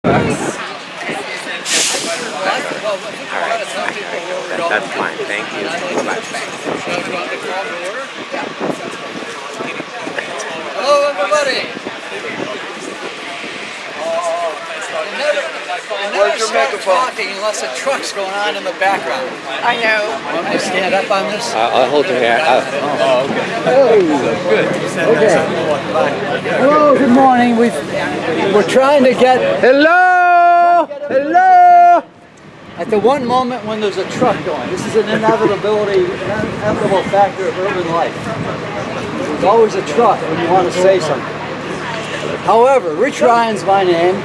That's fine, thank you. Hello, everybody. Where's your microphone? Talking unless a truck's going on in the background. I know. Want me to stand up on this? I'll hold your hand. Oh, okay. Good. Okay. Hello, good morning. We're trying to get... Hello! Hello! At the one moment when there's a truck going. This is an inevitable factor of urban life. There's always a truck when you want to say something. However, Rich Ryan's my name.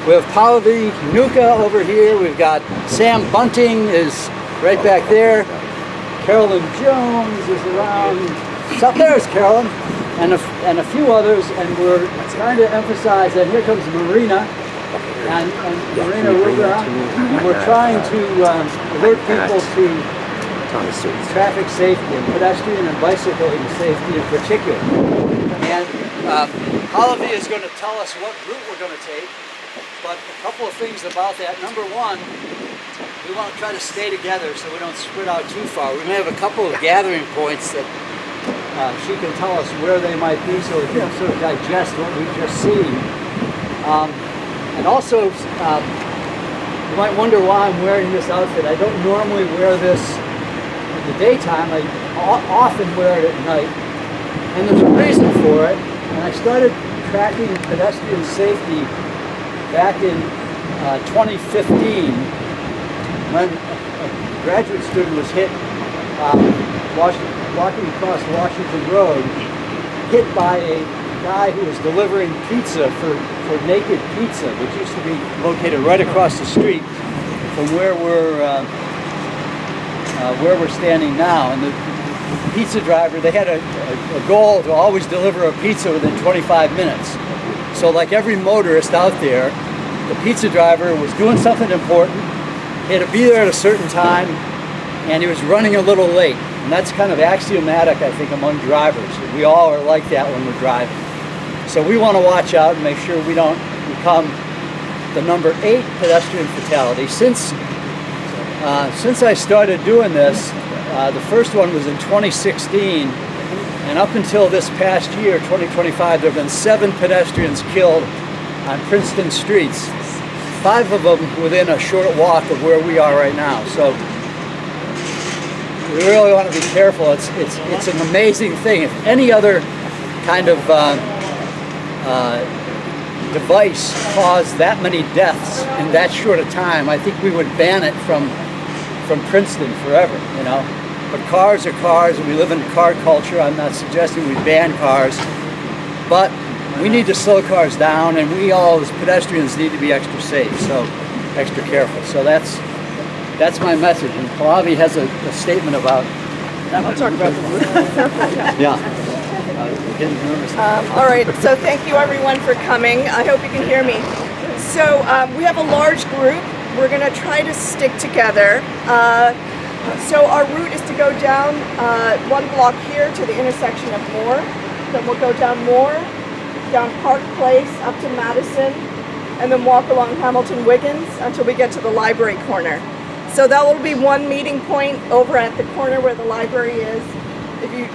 We have Pallavi Nuka over here. We've got Sam Bunting is right back there. Carolyn Jones is around. So there's Carolyn and a few others. And we're trying to emphasize that here comes Marina. And Marina Ruga, and we're trying to alert people to traffic safety and pedestrian and bicycling safety in particular. And Pallavi is going to tell us what route we're going to take, but a couple of things about that. Number one, we want to try to stay together so we don't spread out too far. We may have a couple of gathering points that she can tell us where they might be so we can sort of digest what we've just seen. And also, you might wonder why I'm wearing this outfit. I don't normally wear this in the daytime. I often wear it at night. And there's a reason for it. And I started tracking pedestrian safety back in 2015 when a graduate student was hit walking across Washington Road, hit by a guy who was delivering pizza for Naked Pizza, which used to be located right across the street from where we're standing now. And the pizza driver, they had a goal to always deliver a pizza within 25 minutes. So like every motorist out there, the pizza driver was doing something important. He had to be there at a certain time, and he was running a little late. And that's kind of axiomatic, I think, among drivers. We all are like that when we're driving. So we want to watch out and make sure we don't become the number 8 pedestrian fatality. Since I started doing this, the first one was in 2016, and up until this past year, 2025, there have been 7 pedestrians killed on Princeton streets, 5 of them within a short walk of where we are right now. So we really want to be careful. It's an amazing thing. If any other kind of device caused that many deaths in that short a time, I think we would ban it from Princeton forever, you know. But cars are cars, and we live in car culture. I'm not suggesting we ban cars, but we need to slow cars down, and we all as pedestrians need to be extra safe, so extra careful. So that's my message. And Pallavi has a statement about that. I'll talk about the yeah. Getting nervous. All right, so thank you everyone for coming. I hope you can hear me. So we have a large group. We're going to try to stick together. So our route is to go down 1 block here to the intersection of Moore. Then we'll go down Moore, down Park Place, up to Madison, and then walk along Hamilton-Wiggins until we get to the library corner. So that will be one meeting point over at the corner where the library is. If you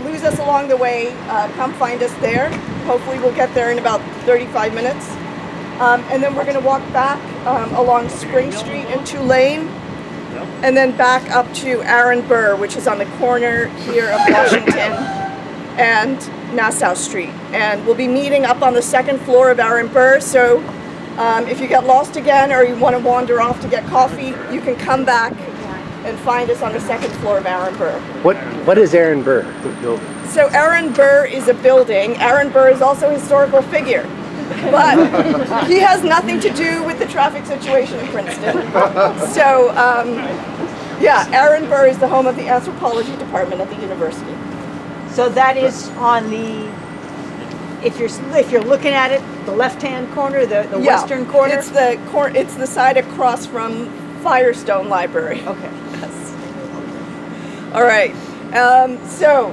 lose us along the way, come find us there. Hopefully we'll get there in about 35 minutes. And then we're going to walk back along Spring Street in Tulane, and then back up to Aaron Burr, which is on the corner here of Washington and Nassau Street. And we'll be meeting up on the 2nd floor of Aaron Burr. So if you get lost again or you want to wander off to get coffee, you can come back and find us on the 2nd floor of Aaron Burr. What is Aaron Burr? So Aaron Burr is a building. Aaron Burr is also a historical figure, but he has nothing to do with the traffic situation in Princeton. So yeah, Aaron Burr is the home of the anthropology department at the university. So that is on the, if you're looking at it, the left-hand corner, the western corner? It's the side across from Firestone Library. Okay. Yes. All right. So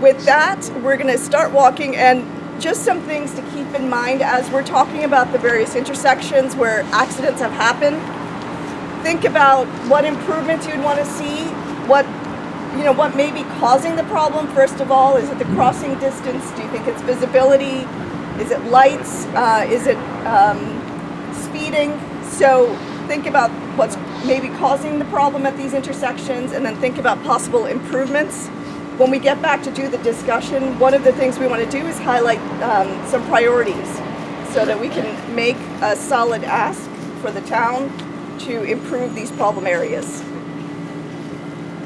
with that, we're going to start walking, and just some things to keep in mind as we're talking about the various intersections where accidents have happened. Think about what improvements you'd want to see, what may be causing the problem. First of all, is it the crossing distance? Do you think it's visibility? Is it lights? Is it speeding? So think about what's maybe causing the problem at these intersections, and then think about possible improvements. When we get back to do the discussion, one of the things we want to do is highlight some priorities so that we can make a solid ask for the town to improve these problem areas.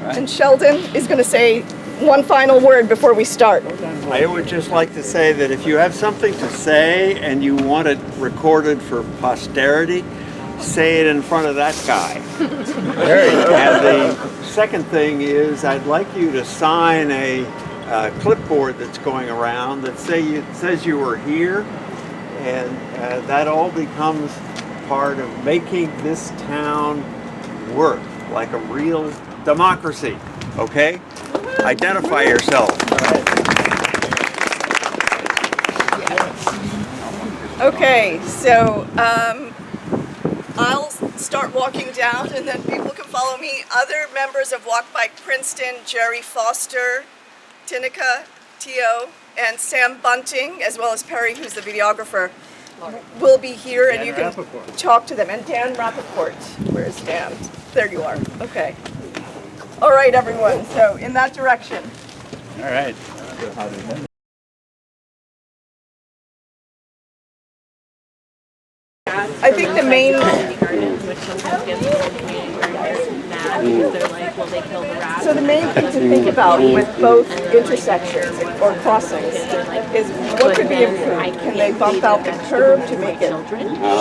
Right. And Sheldon is going to say one final word before we start. I would just like to say that if you have something to say and you want it recorded for posterity, say it in front of that guy. And the second thing is I'd like you to sign a clipboard that's going around that says you were here, and that all becomes part of making this town work like a real democracy. Okay? Identify yourself. Okay, so I'll start walking down and then people can follow me. Other members of Walk Bike Princeton, Jerry Foster, Tinica, Tio, and Sam Bunting, as well as Perry, who's the videographer, will be here, and you can talk to them. And Dan Rappaport. Where's Dan? There you are. Okay. All right, everyone. So in that direction. All right. I think the main thing to think about with both intersections or crossings is what could be improved. Can they bump out the curb to make it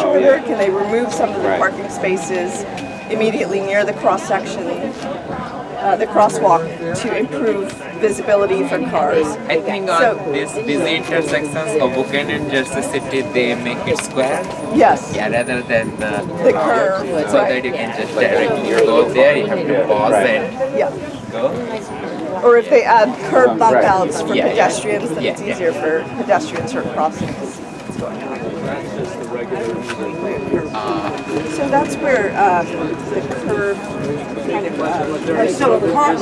shorter? Can they remove some of the parking spaces immediately near the cross-section, the crosswalk, to improve visibility for cars? I think on these busy intersections of Buchanan and Jersey City, they make it square. Yes. Yeah, rather than The curve, so right. that you can just directly go there. You have to pause and Yeah. go. Or if they add curb bump outs for Yeah, yeah. pedestrians, then Yeah, it's yeah. easier for pedestrians who are crossing. What's going on? So that's where the curb kind of So a car,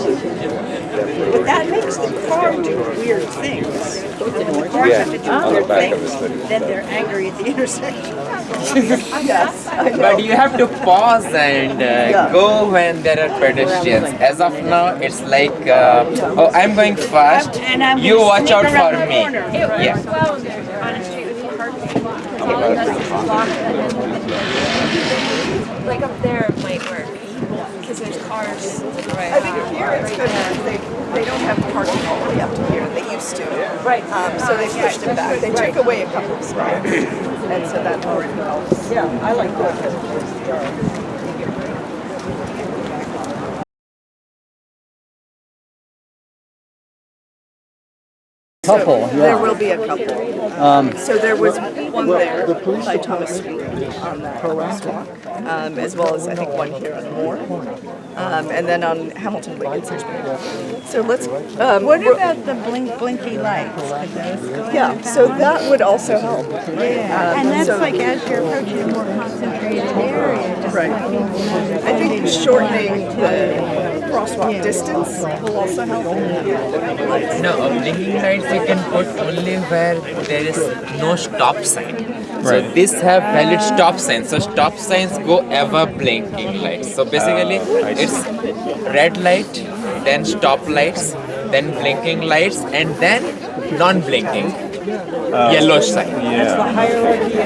but that makes the car do weird things. If the cars have to do weird things, then they're angry at the intersection. yes, I know. But you have to pause and go when there are pedestrians. As of now, it's like, oh, I'm going fast. And I'm You gonna watch sneak out around for the me. corner. Yeah. On a street with parking. Like up there might work because there's cars. I think here it's good because they don't have parking all the way up to here. They used to. Right. So they pushed it back. They took away a couple of spots. And so that helps. Yeah, I like that. Couple, There will be a couple. So there was one there by Thomas Street on that crosswalk, as well as I think one here on Moore, and then on Hamilton Wiggins. So let's. What about the blinky lights? Yeah, so that would also help. Yeah, and that's so- like as you're approaching a more concentrated area. Just Right. I think shortening the crosswalk distance will also help. No, blinking lights you can put only where there is no stop sign. So this have valid stop signs. So stop signs go ever blinking lights. So basically it's red light, then stop lights, then blinking lights, and then non-blinking yellow sign.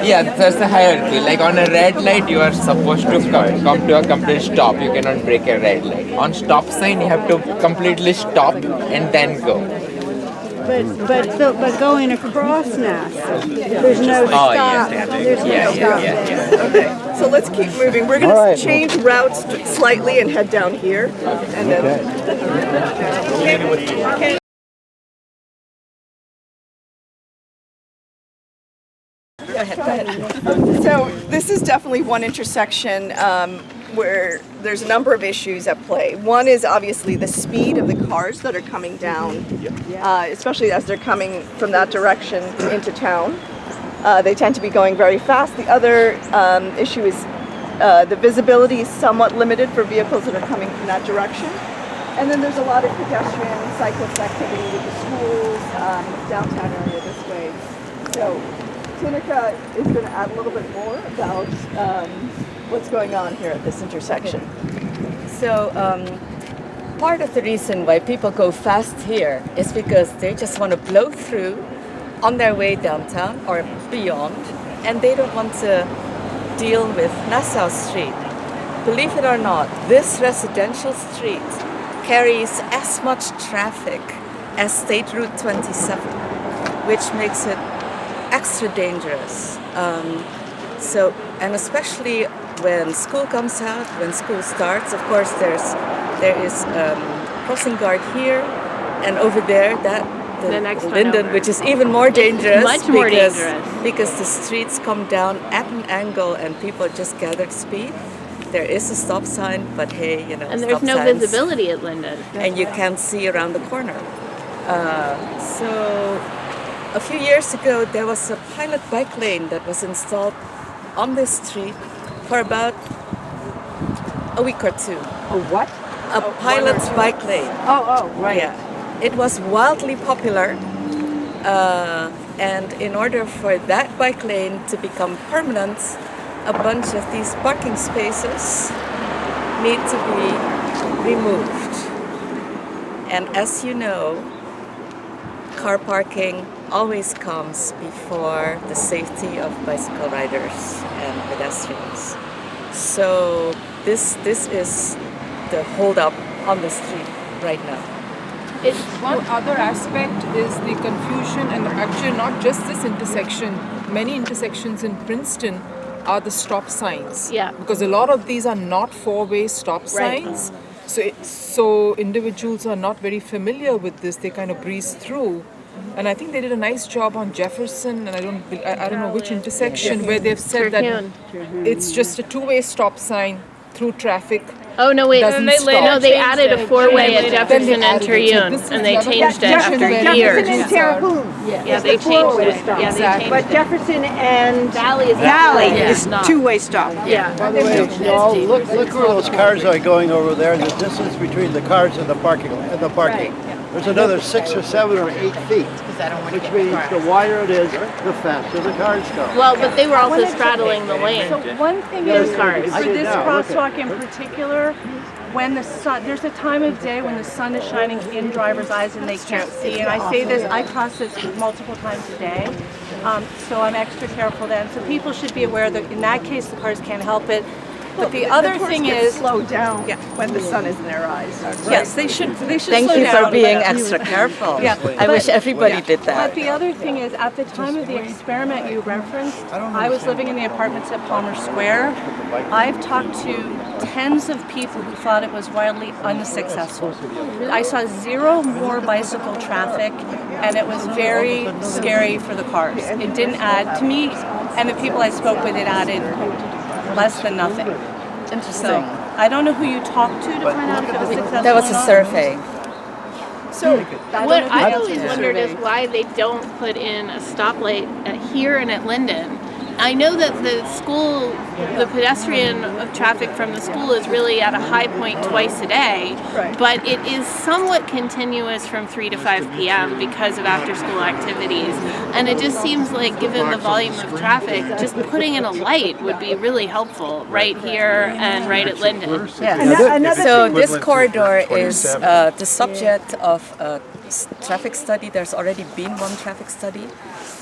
Yeah, that's the hierarchy. Like on a red light, you are supposed to come to a complete stop. You cannot break a red light. On stop sign, you have to completely stop and then go. But going across now, there's no Oh, stop. yes, There's no yeah, stop. yeah. Okay, so let's keep moving. We're going to change routes slightly and head down here, and then. Go ahead. So this is definitely one intersection where there's a number of issues at play. One is obviously the speed of the cars that are coming down, especially as they're coming from that direction into town. They tend to be going very fast. The other issue is the visibility is somewhat limited for vehicles that are coming from that direction. And then there's a lot of pedestrian and cyclist activity with the schools, downtown area this way. So Tinica is going to add a little bit more about what's going on here at this intersection. So part of the reason why people go fast here is because they just want to blow through on their way downtown or beyond, and they don't want to deal with Nassau Street. Believe it or not, this residential street carries as much traffic as State Route 27, which makes it extra dangerous. And especially when school comes out, when school starts, of course there is crossing guard here and over there, the next one Linden, over. which is even more dangerous. Much more dangerous. Because the streets come down at an angle and people just gather speed. There is a stop sign, but hey, you know, And there's stop no signs, visibility at Linden. and you can't see around the corner. So a few years ago, there was a pilot bike lane that was installed on this street for about a week or two. A what? A pilot bike lane. Oh, right. Yeah, it was wildly popular, and in order for that bike lane to become permanent, a bunch of these parking spaces need to be removed. And as you know, car parking always comes before the safety of bicycle riders and pedestrians. So this is the holdup on the street right now. One other aspect is the confusion, and actually not just this intersection, many intersections in Princeton are the stop signs. Yeah. Because a lot of these are not four-way stop signs. So individuals are not very familiar with this. They kind of breeze through. And I think they did a nice job on Jefferson, and I don't know which intersection, where they've said that it's just a two-way stop sign through traffic. Oh no, wait! Doesn't stop. No, they added a four-way at Jefferson and Terhune, and they changed it after years. Jefferson and Terhune. Yeah, they changed it. Stop. Yeah, they changed But it. Jefferson and Valley is two-way stop. Yeah. No, look where those cars are going over there. The distance between the cars and the parking. There's another 6 or 7 or 8 feet, which means the wider it is, the faster the cars go. Well, but they were also straddling the lane. So one thing Those is, cars. for this Now, look at- crosswalk in particular, when the sun, there's a time of day when the sun is shining in driver's eyes and they can't see. And I say this, I cross this multiple times a day, so I'm extra careful then. So people should be aware that in that case, the cars can't help it. But the other thing is, slow down when the sun is in their eyes. yes, they should Thank slow you down. for being extra careful. Yeah, I but- wish everybody did But that. the other thing is, at the time of the experiment you referenced, I was living in the apartments at Palmer Square. I've talked to tens of people who thought it was wildly unsuccessful. I saw zero more bicycle traffic, and it was very scary for the cars. It didn't add, to me, and the people I spoke with, it added less than nothing. Interesting. So I don't know who you talked to find out if it was successful. That was or a not. survey. So What I always wondered is why they don't put in a stoplight here and at Linden. I know that the school, the pedestrian traffic from the school is really at a high point twice a day, but it is somewhat continuous from 3 to 5 p.m. because of after-school activities. And it just seems like, given the volume of traffic, just putting in a light would be really helpful right here and right at Linden. Yeah. So this corridor is the subject of a traffic study. There's already been one traffic study,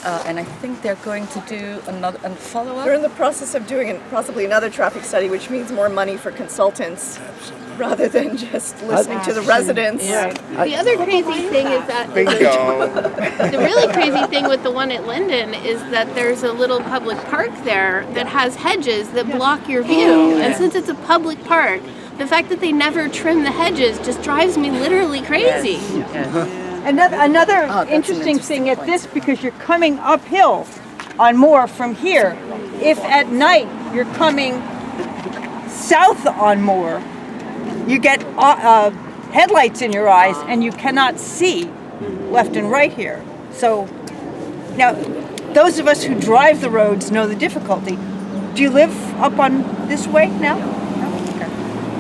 and I think they're going to do another follow-up. We're in the process of doing possibly another traffic study, which means more money for consultants rather than just listening to the residents. The other crazy thing is that the really crazy thing with the one at Linden is that there's a little public park there that has hedges that block your view. And since it's a public park, the fact that they never trim the hedges just drives me literally crazy. Another interesting thing at this, because you're coming uphill on Moore from here. If at night you're coming south on Moore, you get headlights in your eyes and you cannot see left and right here. So now, those of us who drive the roads know the difficulty. Do you live up on this way now?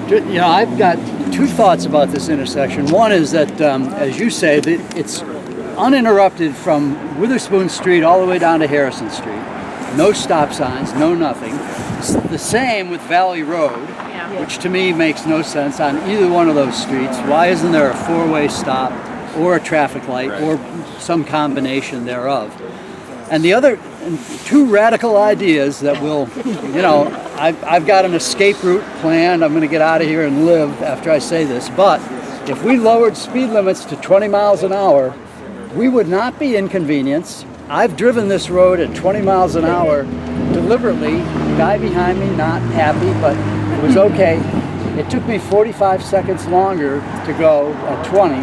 You know, I've got two thoughts about this intersection. One is that, as you say, that it's uninterrupted from Witherspoon Street all the way down to Harrison Street. No stop signs, no nothing. It's the same with Valley Road, which to me makes no sense on either one of those streets. Why isn't there a four-way stop or a traffic light or some combination thereof? And the other two radical ideas that will, you know, I've got an escape route planned. I'm going to get out of here and live after I say this. But if we lowered speed limits to 20 miles an hour, we would not be inconvenienced. I've driven this road at 20 miles an hour deliberately. Guy behind me not happy, but it was okay. It took me 45 seconds longer to go at 20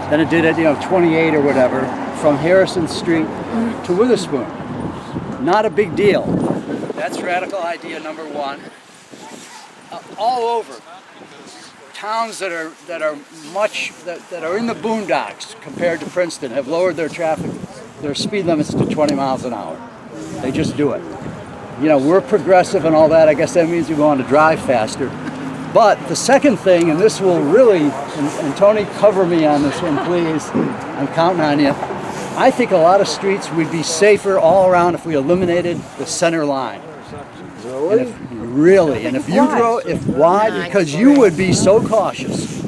than it did at 28 or whatever from Harrison Street to Witherspoon. Not a big deal. That's radical idea number one. All over, towns that are in the boondocks compared to Princeton have lowered their speed limits to 20 miles an hour. They just do it. You know, we're progressive and all that. I guess that means we want to drive faster. But the second thing, and this will really, and Tony, cover me on this one, please. I'm counting on you. I think a lot of streets would be safer all around if we eliminated the center line. Really? And if you drove, why? Because you would be so cautious.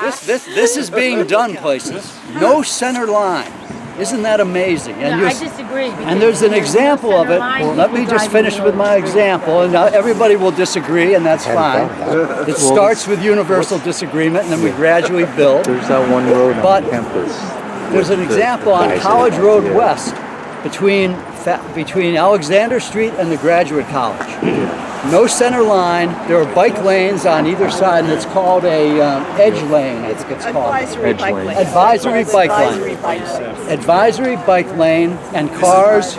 This is being done places. No center line. Isn't that amazing? And I disagree. And there's an example of it. Well, let me just finish with my example, and everybody will disagree, and that's fine. It starts with universal disagreement, and then we gradually build. There's that one road on campus. There's an example on College Road West between Alexander Street and the Graduate College. No center line. There are bike lanes on either side, and it's called a edge lane, I think it's called. Advisory bike lane. Advisory bike lane. Advisory bike lane, and cars,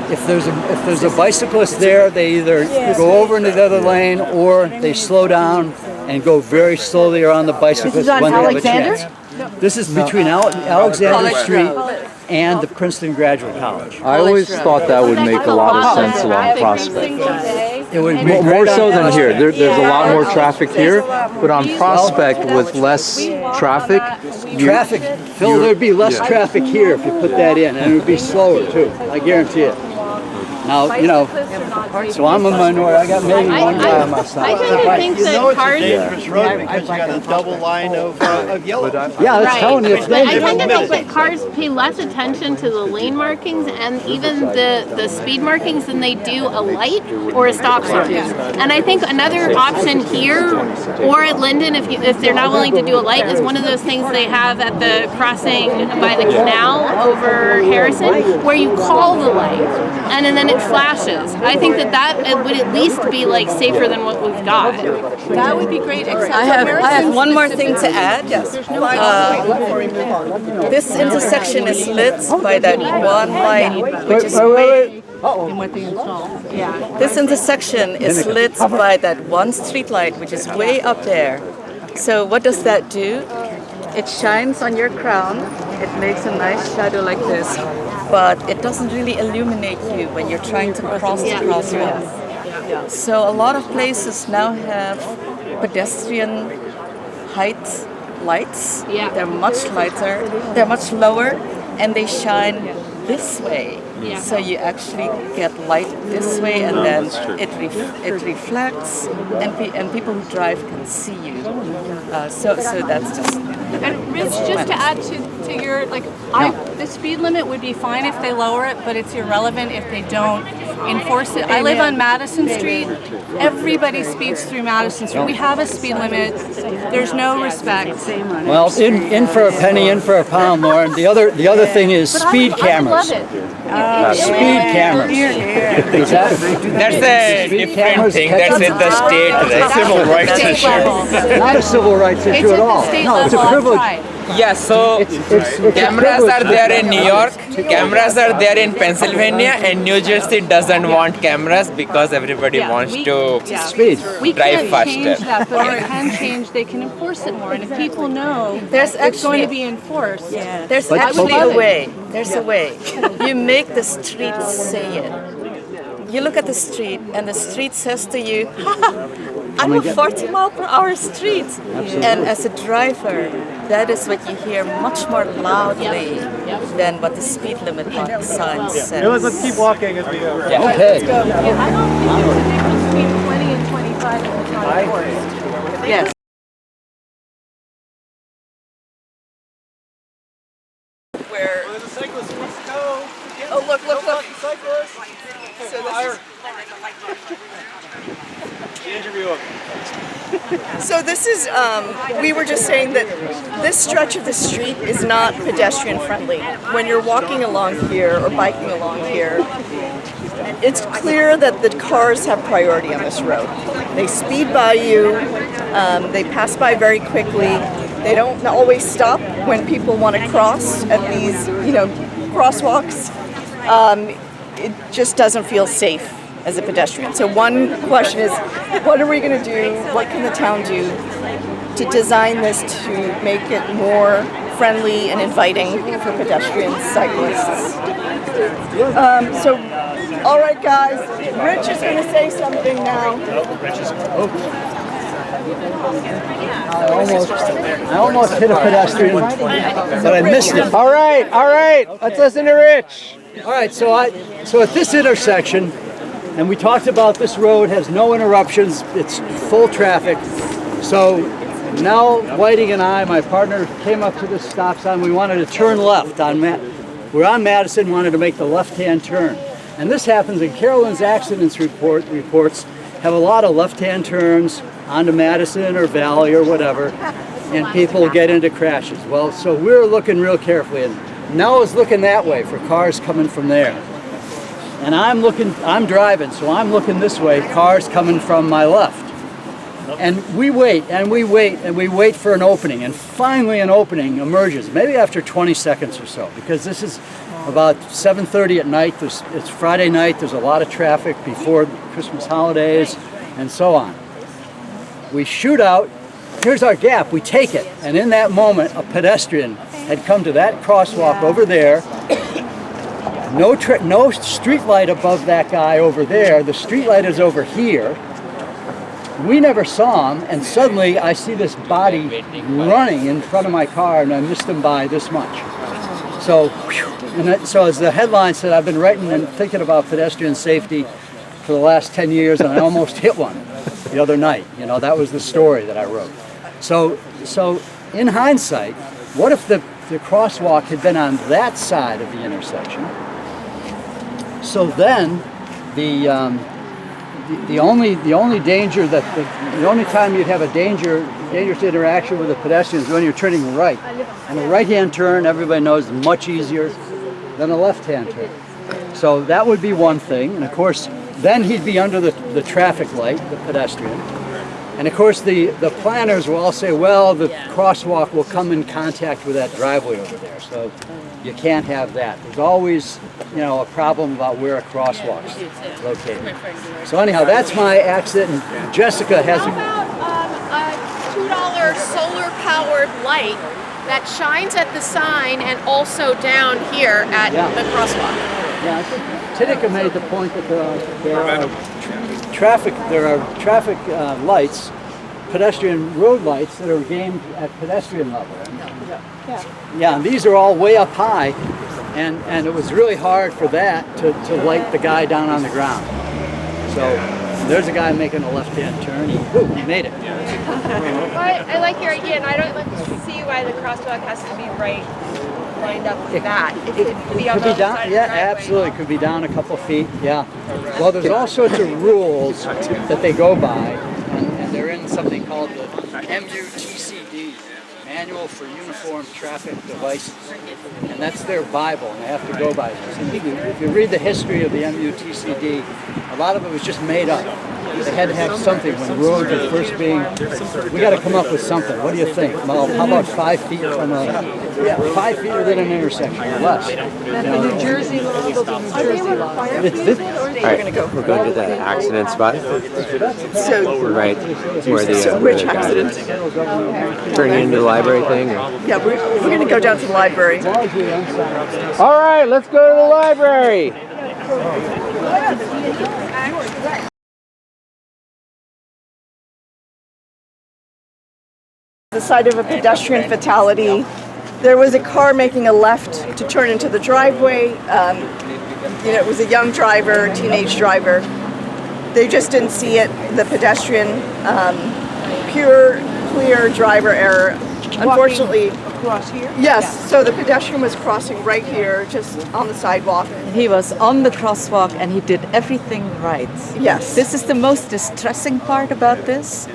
if there's a bicyclist there, they either go over into the other lane or they slow down and go very slowly around the bicyclist when they have a chance. This is between Alexander Street and the Princeton Graduate College. I always thought that would make a lot of sense along Prospect. It would more so than here. There's a lot more traffic here, but on Prospect with less traffic. Phil, there'd be less traffic here if you put that in, and it would be slower too. I guarantee it. Now, you know, so I'm a minority. I got maybe one guy on my side. I tend to think that cars. It's a dangerous road because you got a double line of yellow. Yeah, that's telling you it's dangerous. I tend to think that cars pay less attention to the lane markings and even the speed markings than they do a light or a stop sign. And I think another option here or at Linden, if they're not willing to do a light, is one of those things they have at the crossing by the canal over Harrison, where you call the light and then it flashes. I think that it would at least be like safer than what we've got. That would be great. Except I have one more thing to add. Yes. This intersection is lit by that one light, which is way. This intersection is lit by that one street light, which is way up there. So what does that do? It shines on your crown. It makes a nice shadow like this, but it doesn't really illuminate you when you're trying to cross the crossroads. So a lot of places now have pedestrian height lights. They're much lighter, they're much lower, and they shine this way. So you actually get light this way, and then it reflects, and people who drive can see you. So that's just. And Rich, just to add to your, the speed limit would be fine if they lower it, but it's irrelevant if they don't enforce it. I live on Madison Street. Everybody speeds through Madison Street. We have a speed limit. There's no respect. Well, in for a penny, in for a pound, Lauren. The other thing is speed cameras. Speed cameras. That's a different thing. That's in the state. That's a civil rights issue. Not a civil rights issue at all. No, it's a privilege. Yeah, so cameras are there in New York, cameras are there in Pennsylvania, and New Jersey doesn't want cameras because everybody wants to We drive can't change faster. that, but they can change. They can enforce it more, and if people know There's it's going to actually- be enforced. There's I would actually love a it. way. There's a way. You make the street say it. You look at the street, and the street says to you, I'm a 40-mile-per-hour street. And as a driver, that is what you hear much more loudly than what the speed limit sign says. Let's keep walking as we go. Okay. I don't think there's a difference between 20 and 25 if it's not enforced. Yes. Where There's a cyclist. Let's go. oh look. Cyclist. So this is Interview him. So this is, we were just saying that this stretch of the street is not pedestrian friendly. When you're walking along here or biking along here, it's clear that the cars have priority on this road. They speed by you, they pass by very quickly, they don't always stop when people want to cross at these, crosswalks. It just doesn't feel safe as a pedestrian. So one question is, what are we going to do? What can the town do to design this to make it more friendly and inviting for pedestrians, cyclists? All right, guys. Rich is going to say something now. I almost hit a pedestrian, but I missed it. All right. Let's listen to Rich. All right, so at this intersection, and we talked about this road has no interruptions, it's full traffic. So now Whiting and I, my partner, came up to this stop sign. We wanted to turn left on we're on Madison, wanted to make the left-hand turn. And this happens in Carolyn's accidents reports have a lot of left-hand turns onto Madison or Valley or whatever, and people get into crashes. Well, so we're looking real carefully, and Nella's looking that way for cars coming from there. And I'm driving, so I'm looking this way, cars coming from my left. And we wait, and we wait, and we wait for an opening, and finally an opening emerges, maybe after 20 seconds or so, because this is about 7:30 at night, it's Friday night, there's a lot of traffic before the Christmas holidays, and so on. We shoot out, here's our gap, we take it, and in that moment, a pedestrian had come to that crosswalk over there. No street light above that guy over there. The street light is over here. We never saw him, and suddenly I see this body running in front of my car, and I missed him by this much. So, so as the headline said, I've been writing and thinking about pedestrian safety for the last 10 years, and I almost hit one the other night. That was the story that I wrote. So in hindsight, what if the crosswalk had been on that side of the intersection? So then, the only danger the only time you'd have a dangerous interaction with a pedestrian is when you're turning right. And a right-hand turn, everybody knows, is much easier than a left-hand turn. So that would be one thing. And of course, then he'd be under the traffic light, the pedestrian. And of course, the planners will all say, well, the crosswalk will come in contact with that driveway over there. So you can't have that. There's always, a problem about where a crosswalk's located. So anyhow, that's my accident. And Jessica has How about a $2 solar-powered light that shines at the sign and also down here at the crosswalk? Yeah, I think Tinica made the point that there are traffic lights, pedestrian road lights that are aimed at pedestrian level. Yeah, and these are all way up high, and it was really hard for that to light the guy down on the ground. So there's a guy making a left-hand turn. He made it. I like your idea, and I don't see why the crosswalk has to be lined up with that. It could be on the other down, side of the yeah, driveway. absolutely. It could be down a couple feet. Yeah. Well, there's all sorts of rules that they go by, and they're in something called the MUTCD, Manual for Uniform Traffic Devices. And that's their Bible, and they have to go by this. And if you read the history of the MUTCD, a lot of it was just made up. They had to have something when roads were first being, we got to come up with something. What do you think? Well, how about 5 feet from a, 5 feet within an intersection or less? The New Jersey law, New Jersey law. All right, we're going to the accident spot. So, Right where the so which accident? turning into the library thing. Yeah, we're going to go down to the library. All right, let's go to the library. The site of a pedestrian fatality. There was a car making a left to turn into the driveway. It was a young driver, teenage driver. They just didn't see it. The pedestrian, pure, clear driver error. Unfortunately, across here? yes. So the pedestrian was crossing right here, just on the sidewalk. He was on the crosswalk and he did everything right. Yes. This is the most distressing part about this.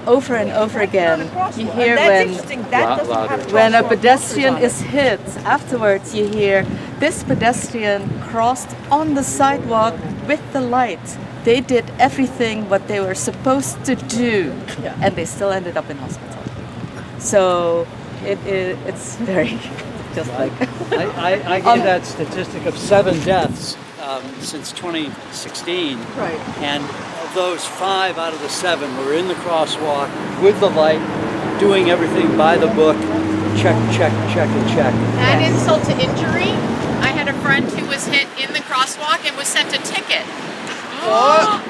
Over and over again, you hear when a pedestrian is hit, afterwards you hear, this pedestrian crossed on the sidewalk with the light. They did everything what they were supposed to do, and they still ended up in hospital. So it's very, just like... I gave that statistic of 7 deaths since 2016. Right. And of those, 5 out of the 7 were in the crosswalk with the light, doing everything by the book, check, check, check, and check. Add insult to injury. I had a friend who was hit in the crosswalk and was sent a ticket. That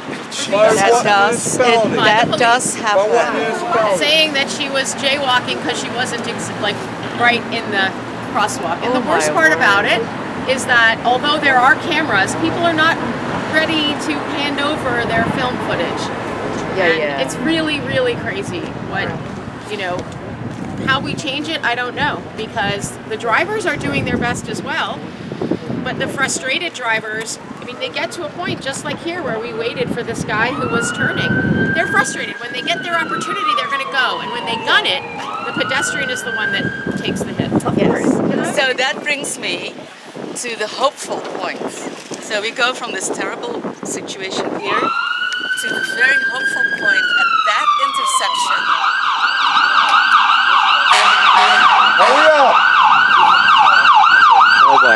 does happen. Saying that she was jaywalking because she wasn't right in the crosswalk. And the worst part about it is that although there are cameras, people are not ready to hand over their film footage. And it's really, really crazy what, how we change it, I don't know, because the drivers are doing their best as well, but the frustrated drivers, they get to a point just like here where we waited for this guy who was turning. They're frustrated. When they get their opportunity, they're going to go, and when they gun it, the pedestrian is the one that takes the hit. Yes. So that brings me to the hopeful point. So we go from this terrible situation here to the very hopeful point at that intersection. Hurry up! Oh boy.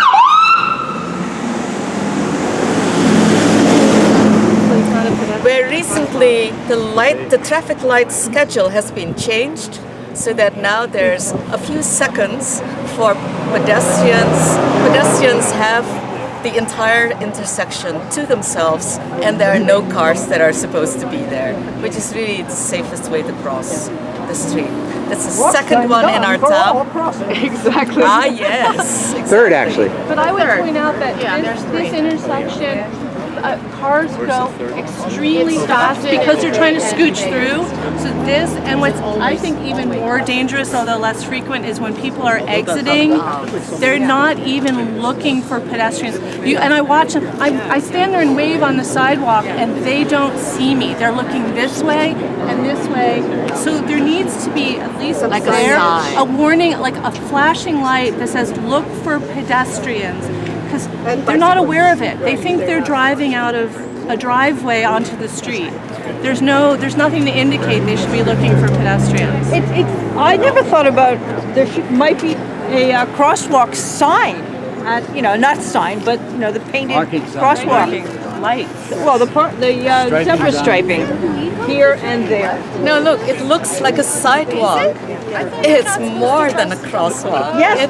Where recently the traffic light schedule has been changed so that now there's a few seconds for pedestrians. Pedestrians have the entire intersection to themselves, and there are no cars that are supposed to be there, which is really the safest way to cross the street. That's the second one in our town. Exactly. Ah, yes. Exactly. Third, actually. But I would point out that this intersection, cars go extremely fast because they're trying to scooch through. So this, and what's I think even more dangerous, although less frequent, is when people are exiting, they're not even looking for pedestrians. And I watch them, I stand there and wave on the sidewalk and they don't see me. They're looking this way and this way. So there needs to be at least like a warning, like a flashing light that says look for pedestrians. Because they're not aware of it. They think they're driving out of a driveway onto the street. There's nothing to indicate they should be looking for pedestrians. I never thought about might be a crosswalk sign, not sign, but the painted crosswalk lights. Well, the zebra striping here and there. No, look, it looks like a sidewalk. It's more than a crosswalk. Yes,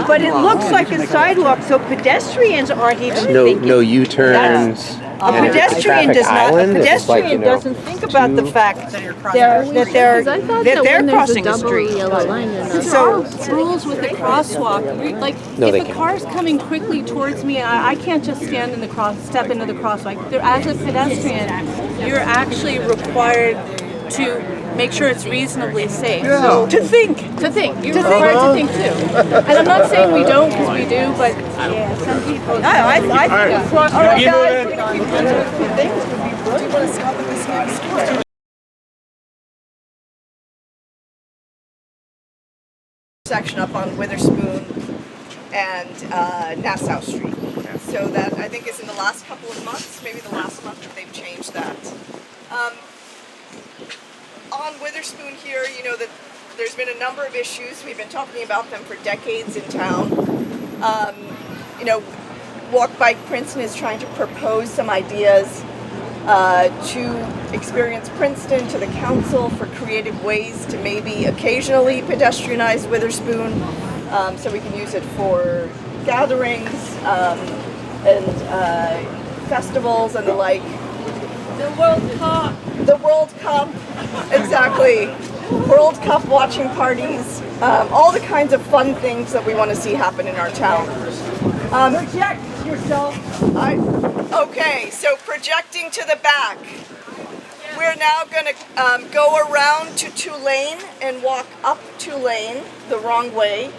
but it looks like a sidewalk, so pedestrians aren't even thinking. No U-turns. A pedestrian does not. A pedestrian doesn't think about the fact that they're crossing the street. So rules with the crosswalk, if a car's coming quickly towards me, I can't just stand in the step into the crosswalk. As a pedestrian, you're actually required to make sure it's reasonably safe. Yeah. So to think. You're required to think too. And I'm not saying we don't, because we do, but some people. I think across the guys, things would be brilliant. Do you want to stop at this next store? section up on Witherspoon and Nassau Street. So that I think is in the last couple of months, maybe the last month that they've changed that. On Witherspoon here, you know that there's been a number of issues. We've been talking about them for decades in town. You know, Walk Bike Princeton is trying to propose some ideas to Experience Princeton, to the council for creative ways to maybe occasionally pedestrianize Witherspoon, so we can use it for gatherings and festivals and the like. The World Cup. The World Cup, exactly. World Cup watching parties, all the kinds of fun things that we want to see happen in our town. Project yourself. Okay, so projecting to the back. We're now going to go around to Tulane and walk up Tulane the wrong way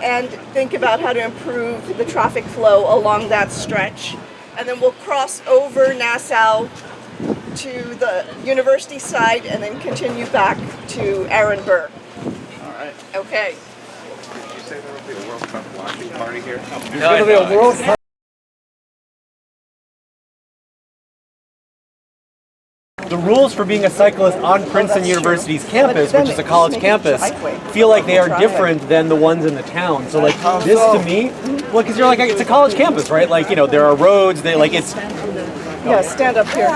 and think about how to improve the traffic flow along that stretch. And then we'll cross over Nassau to the university side and then continue back to Aaron Burr. All right. Okay. Did you say there will be a World Cup watching party here? There's going to be a World Cup. The rules for being a cyclist on Princeton University's campus, which is a college campus, feel like they are different than the ones in the town. So like this to me, well, because you're like, it's a college campus, right? Like, you know, there are roads, they like it's... Yeah, stand up here.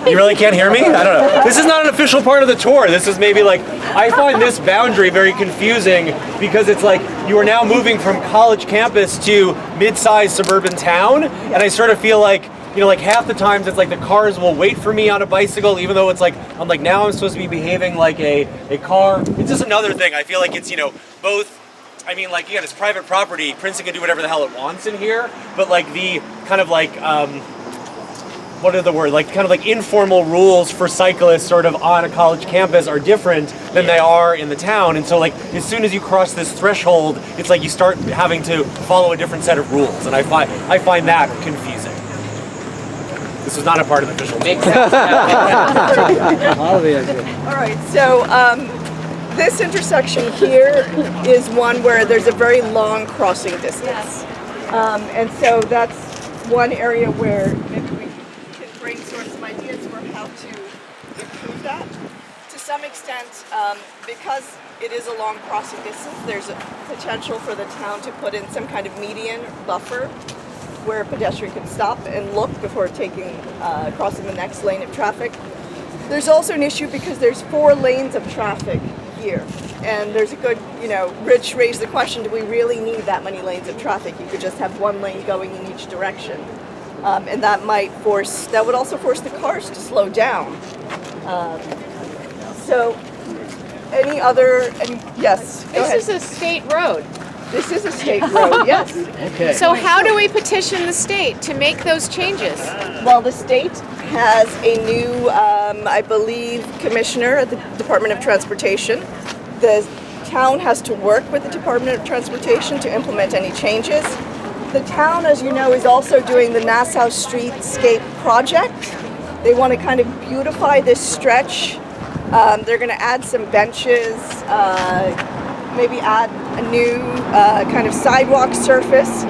You really can't hear me? I don't know. This is not an official part of the tour. This is maybe like, I find this boundary very confusing because it's like you are now moving from college campus to mid-sized suburban town, and I sort of feel like, you know, like half the times it's like the cars will wait for me on a bicycle, even though it's like, I'm like, now I'm supposed to be behaving like a car. It's just another thing. I feel like it's, you know, both, I mean, like, again, it's private property. Princeton can do whatever the hell it wants in here, but like the kind of like, what are the words? Like kind of like informal rules for cyclists sort of on a college campus are different than they are in the town. And so like as soon as you cross this threshold, it's like you start having to follow a different set of rules. And I find that confusing. This was not a part of the official mix. All right, so this intersection here is one where there's a very long crossing distance. And so that's one area where maybe we can brainstorm some ideas for how to improve that. To some extent, because it is a long crossing distance, there's a potential for the town to put in some kind of median buffer where a pedestrian can stop and look before crossing the next lane of traffic. There's also an issue because there's 4 lanes of traffic here. And there's a good, you know, Rich raised the question, do we really need that many lanes of traffic? You could just have 1 lane going in each direction. And that would also force the cars to slow down. So, yes, go ahead. This is a state road. This is a state road, yes. Okay. So how do we petition the state to make those changes? Well, the state has a new, I believe, commissioner at the Department of Transportation. The town has to work with the Department of Transportation to implement any changes. The town, as you know, is also doing the Nassau Streetscape project. They want to kind of beautify this stretch. They're going to add some benches, maybe add a new kind of sidewalk surface.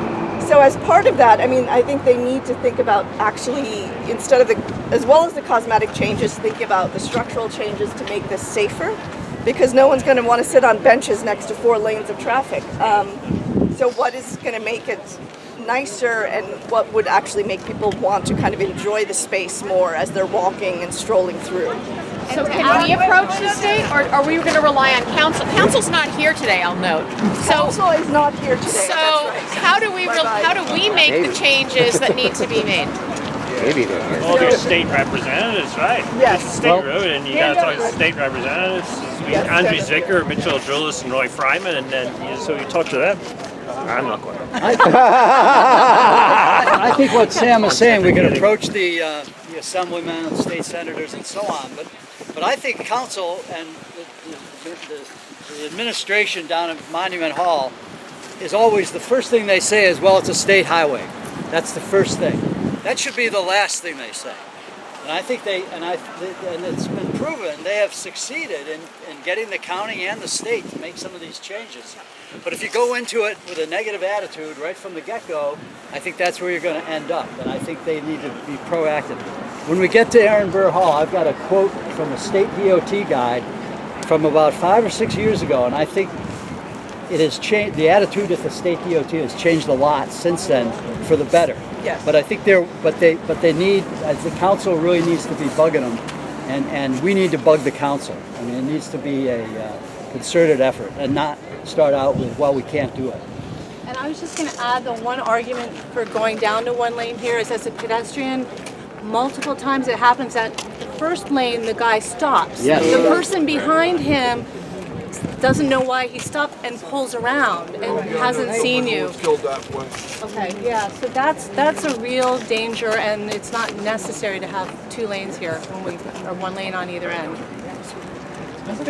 So as part of that, I mean, I think they need to think about actually, instead of as well as the cosmetic changes, think about the structural changes to make this safer, because no one's going to want to sit on benches next to 4 lanes of traffic. So what is going to make it nicer and what would actually make people want to kind of enjoy the space more as they're walking and strolling through? So can we approach the state, or are we going to rely on council? Council's not here today, I'll note. Council is not here today. So that's right. how do we make the changes that need to be made? Maybe they're here. Well, there's state representatives, right? Yes. It's a state road, and you got to talk to state representatives. Andrew Zwicker, Mitchell Julis, and Roy Fryman, and then so you talk to them. I'm not going. I think what Sam is saying, we can approach the assemblymen, the state senators, and so on. But I think council and the administration down at Monument Hall is always the first thing they say is, well, it's a state highway. That's the first thing. That should be the last thing they say. And I think and it's been proven they have succeeded in getting the county and the state to make some of these changes. But if you go into it with a negative attitude right from the get-go, I think that's where you're going to end up. And I think they need to be proactive. When we get to Aaron Burr Hall, I've got a quote from a state DOT guide from about 5 or 6 years ago, and I think it has changed. The attitude at the state DOT has changed a lot since then for the better. Yes. But I think they need, as the council really needs to be bugging them, and we need to bug the council. I mean, it needs to be a concerted effort and not start out with, well, we can't do it. And I was just going to add, the one argument for going down to one lane here is, as a pedestrian, multiple times it happens that the first lane the guy stops. Yes. The person behind him doesn't know why he stopped and pulls around and hasn't seen you. Okay, yeah, so that's a real danger, and it's not necessary to have 2 lanes here or 1 lane on either end.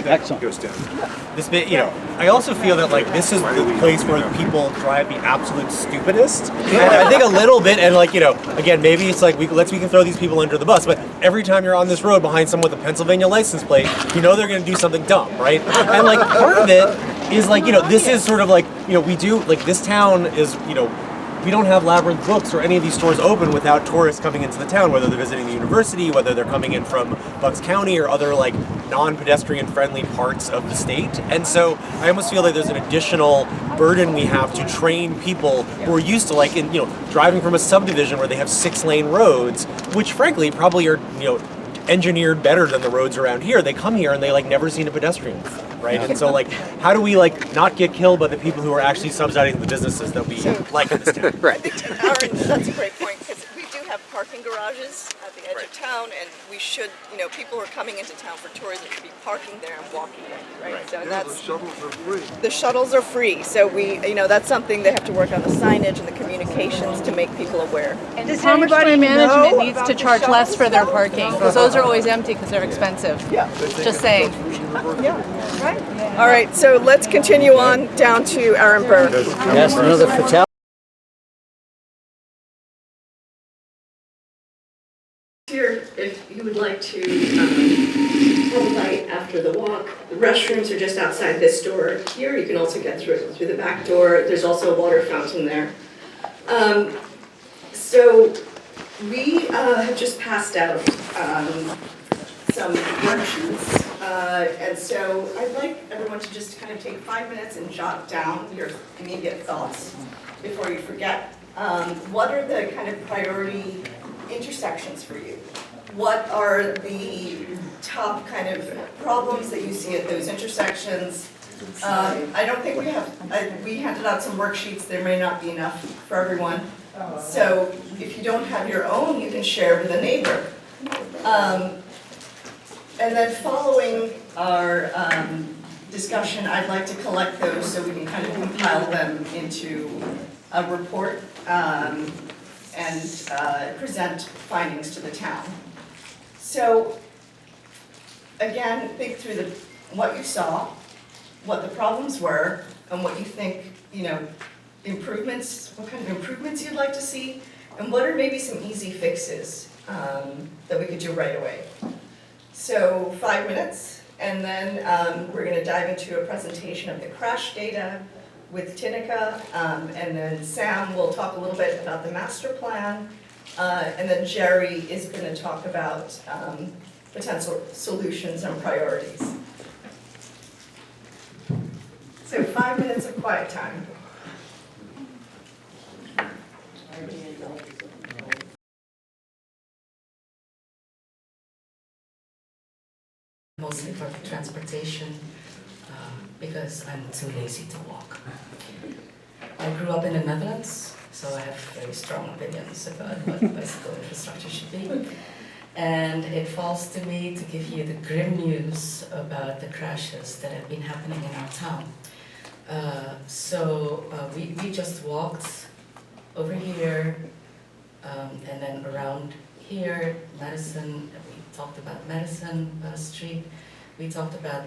Excellent. This bit, I also feel that like this is the place where people drive the absolute stupidest. And I think a little bit, and again, maybe it's like we can throw these people under the bus, but every time you're on this road behind someone with a Pennsylvania license plate, they're going to do something dumb, right? And like part of it is like, this is sort of like, we do, like this town is, we don't have Labyrinth Books or any of these stores open without tourists coming into the town, whether they're visiting the university, whether they're coming in from Bucks County or other like non-pedestrian friendly parts of the state. And so I almost feel like there's an additional burden we have to train people who are used to like, driving from a subdivision where they have 6-lane roads, which frankly probably are, engineered better than the roads around here. They come here and they like never seen a pedestrian before, right? And so like, how do we like not get killed by the people who are actually subsidizing the businesses that we like in this town? Right. That's a great point, because we do have parking garages at the edge of town, and we should, people who are coming into town for tourism should be parking there and walking there, right? So that's, the shuttles are free. The shuttles are free, so we, that's something they have to work on the signage and the communications to make people aware. And Commerce Management needs to charge less for their parking, because those are always empty because they're expensive. Yeah. Just saying. Yeah. Right. All right, so let's continue on down to Aaron Burr. Yes, another fatality. Here, if you would like to have a bite after the walk, the restrooms are just outside this door here. You can also get through the back door. There's also a water fountain there. So we have just passed out some worksheets, and so I'd like everyone to just kind of take 5 minutes and jot down your immediate thoughts before you forget. What are the kind of priority intersections for you? What are the top kind of problems that you see at those intersections? I don't think we handed out some worksheets. There may not be enough for everyone. So if you don't have your own, you can share with a neighbor. And then following our discussion, I'd like to collect those so we can kind of compile them into a report and present findings to the town. So again, think through what you saw, what the problems were, and what you think, improvements, what kind of improvements you'd like to see, and what are maybe some easy fixes that we could do right away. So 5 minutes, and then we're going to dive into a presentation of the crash data with Tinica, and then Sam will talk a little bit about the master plan, and then Jerry is going to talk about potential solutions and priorities. So 5 minutes of quiet time. Mostly for transportation, because I'm too lazy to walk. I grew up in the Netherlands, so I have very strong opinions about what bicycle infrastructure should be. And it falls to me to give you the grim news about the crashes that have been happening in our town. We just walked over here, and then around here, Madison. We talked about Madison Street. We talked about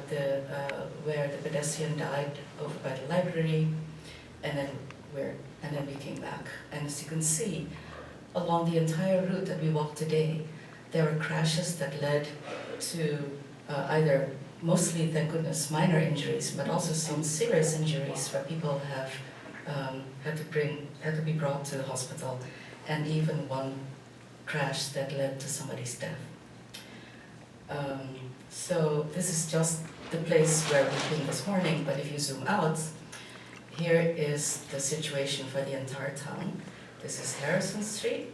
where the pedestrian died over by the library, and then we came back. And as you can see, along the entire route that we walked today, there were crashes that led to either mostly, thank goodness, minor injuries, but also some serious injuries where people have had to be brought to the hospital, and even one crash that led to somebody's death. So this is just the place where we've been this morning, but if you zoom out, here is the situation for the entire town. This is Harrison Street,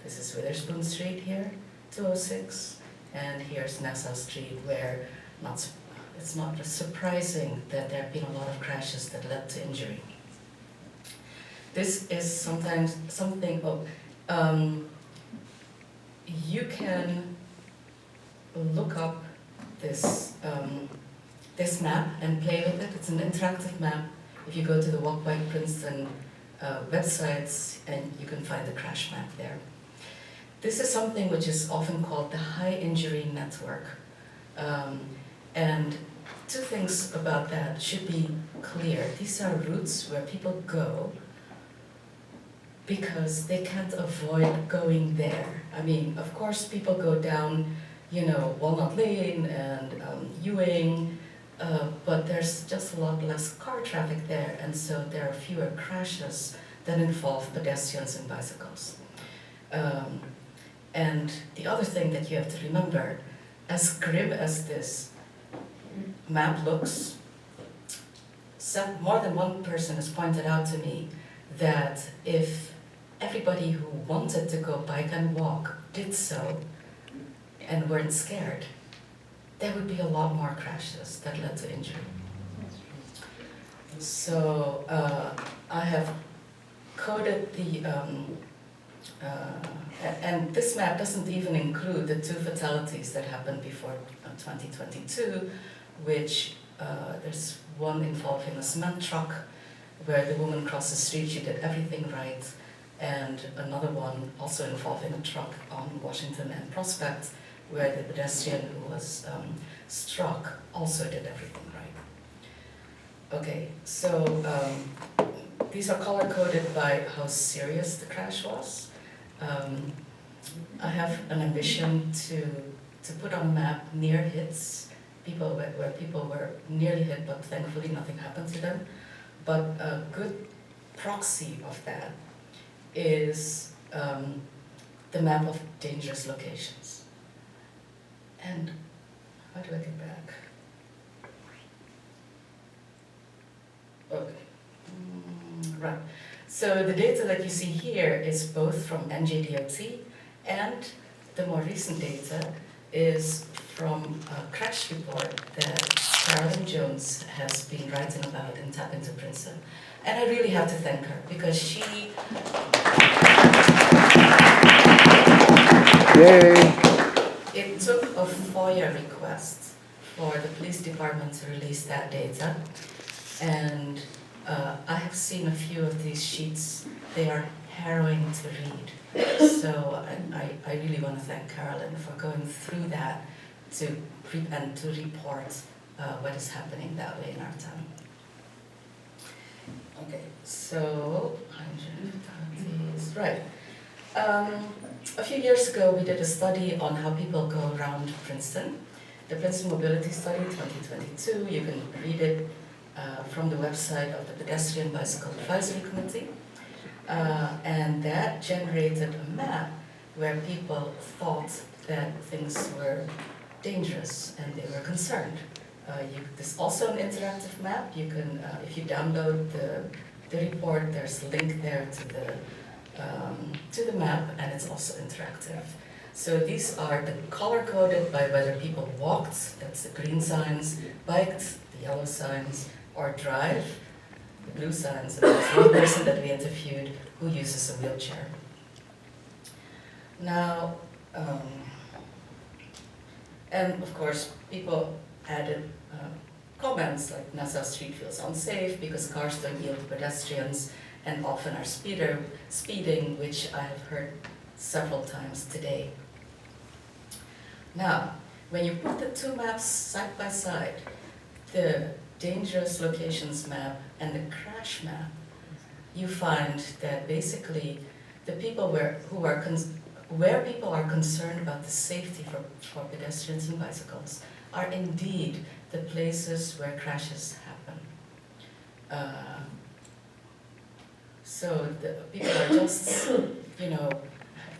this is Witherspoon Street here, 206, and here's Nassau Street, where it's not surprising that there have been a lot of crashes that led to injury. This is sometimes something, you can look up this, this map and play with it. It's an interactive map. If you go to the Walk by Princeton websites, and you can find the crash map there. This is something which is often called the high injury network. And two things about that should be clear. These are routes where people go because they can't avoid going there. I mean, of course, people go down, you know, Walnut Lane and Ewing, but there's just a lot less car traffic there, and so there are fewer crashes that involve pedestrians and bicycles. And the other thing that you have to remember, as grim as this map looks, more than one person has pointed out to me that if everybody who wanted to go bike and walk did so and weren't scared, there would be a lot more crashes that led to injury. So I have coded the, and this map doesn't even include the 2 fatalities that happened before 2022, which there's one involving a cement truck where the woman crossed the street, she did everything right, and another one also involving a truck on Washington and Prospect, where the pedestrian who was struck also did everything right. Okay, so these are color-coded by how serious the crash was. I have an ambition to put on a map near hits, where people were nearly hit, but thankfully nothing happened to them. But a good proxy of that is the map of dangerous locations. And how do I get back? Okay, right. So the data that you see here is both from NJDOT, and the more recent data is from a crash report that Carolyn Jones has been writing about in Tap into Princeton. And I really have to thank her, because she... Yay! It took a FOIA request for the police department to release that data, and I have seen a few of these sheets. They are harrowing to read. So I really want to thank Carolyn for going through that to report what is happening that way in our town. Okay, so, right. A few years ago, we did a study on how people go around Princeton. The Princeton Mobility Study 2022, you can read it from the website of the Pedestrian Bicycle Advisory Committee. And that generated a map where people thought that things were dangerous and they were concerned. There's also an interactive map. You can, if you download the report, there's a link there to the map, and it's also interactive. So these are the color-coded by whether people walked, that's the green signs, biked, the yellow signs, or drive, the blue signs. And there's one person that we interviewed who uses a wheelchair. Now, and of course, people added comments like Nassau Street feels unsafe because cars don't yield to pedestrians and often are speeding, which I have heard several times today. Now, when you put the two maps side by side, the dangerous locations map and the crash map, you find that basically the people who are where people are concerned about the safety for pedestrians and bicycles are indeed the places where crashes happen. So the people are just, you know,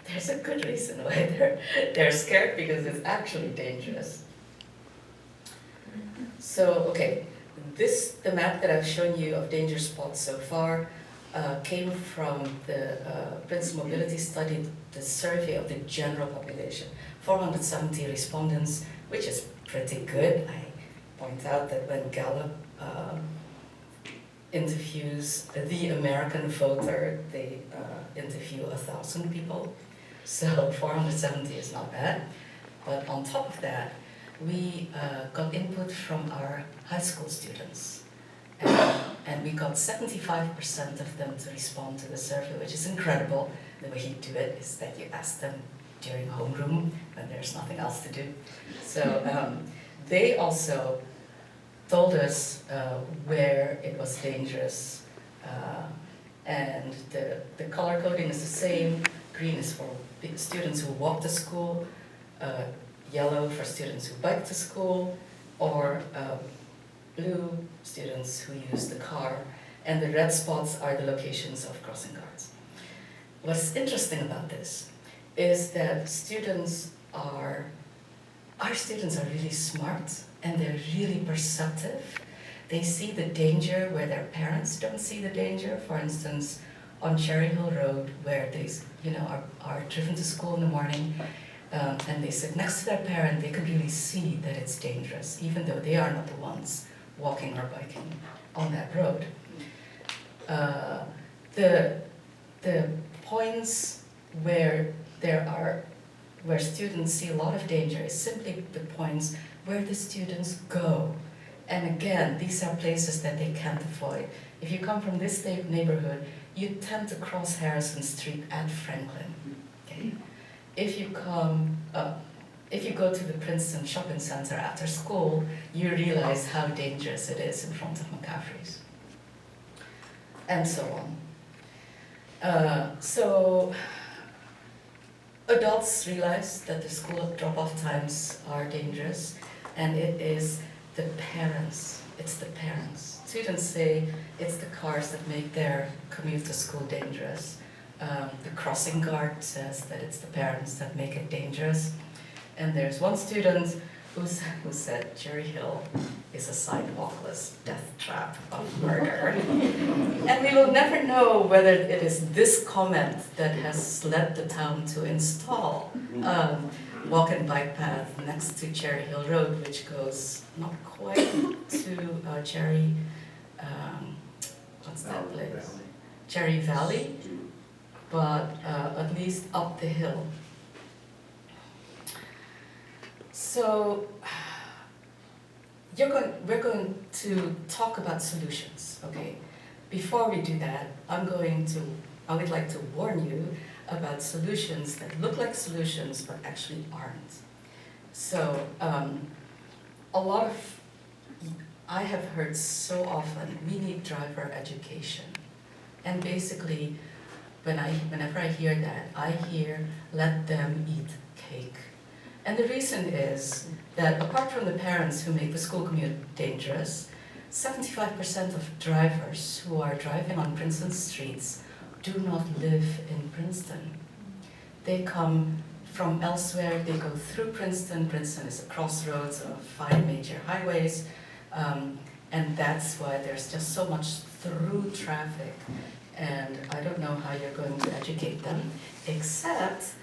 there's a good reason why they're scared, because it's actually dangerous. So, okay, the map that I've shown you of danger spots so far came from the Princeton Mobility Study, the survey of the general population. 470 respondents, which is pretty good. I point out that when Gallup interviews the American voter, they interview 1,000 people. So 470 is not bad. But on top of that, we got input from our high school students. And we got 75% of them to respond to the survey, which is incredible. The way you do it is that you ask them during homeroom when there's nothing else to do. So they also told us where it was dangerous. And the color coding is the same. Green is for students who walk to school, yellow for students who bike to school, or blue students who use the car, and the red spots are the locations of crossing guards. What's interesting about this is that our students are really smart, and they're really perceptive. They see the danger where their parents don't see the danger. For instance, on Cherry Hill Road, where they are driven to school in the morning, and they sit next to their parent, they could really see that it's dangerous, even though they are not the ones walking or biking on that road. The points where students see a lot of danger is simply the points where the students go. And again, these are places that they can't avoid. If you come from this neighborhood, you tend to cross Harrison Street at Franklin. Okay? If you go to the Princeton Shopping Center after school, you realize how dangerous it is in front of McCaffrey's. And so on. So adults realize that the school drop-off times are dangerous, and it is the parents. It's the parents. Students say it's the cars that make their commute to school dangerous. The crossing guard says that it's the parents that make it dangerous. And there's one student who said Cherry Hill is a sidewalkless death trap of murder. And we will never know whether it is this comment that has led the town to install walk and bike path next to Cherry Hill Road, which goes not quite to Cherry, what's that place? Cherry Valley, but at least up the hill. So we're going to talk about solutions, okay? Before we do that, I would like to warn you about solutions that look like solutions but actually aren't. So I have heard so often, we need driver education. And basically, whenever I hear that, I hear, let them eat cake. And the reason is that apart from the parents who make the school commute dangerous, 75% of drivers who are driving on Princeton streets do not live in Princeton. They come from elsewhere, they go through Princeton. Princeton is a crossroads of 5 major highways, and that's why there's just so much through traffic. And I don't know how you're going to educate them, except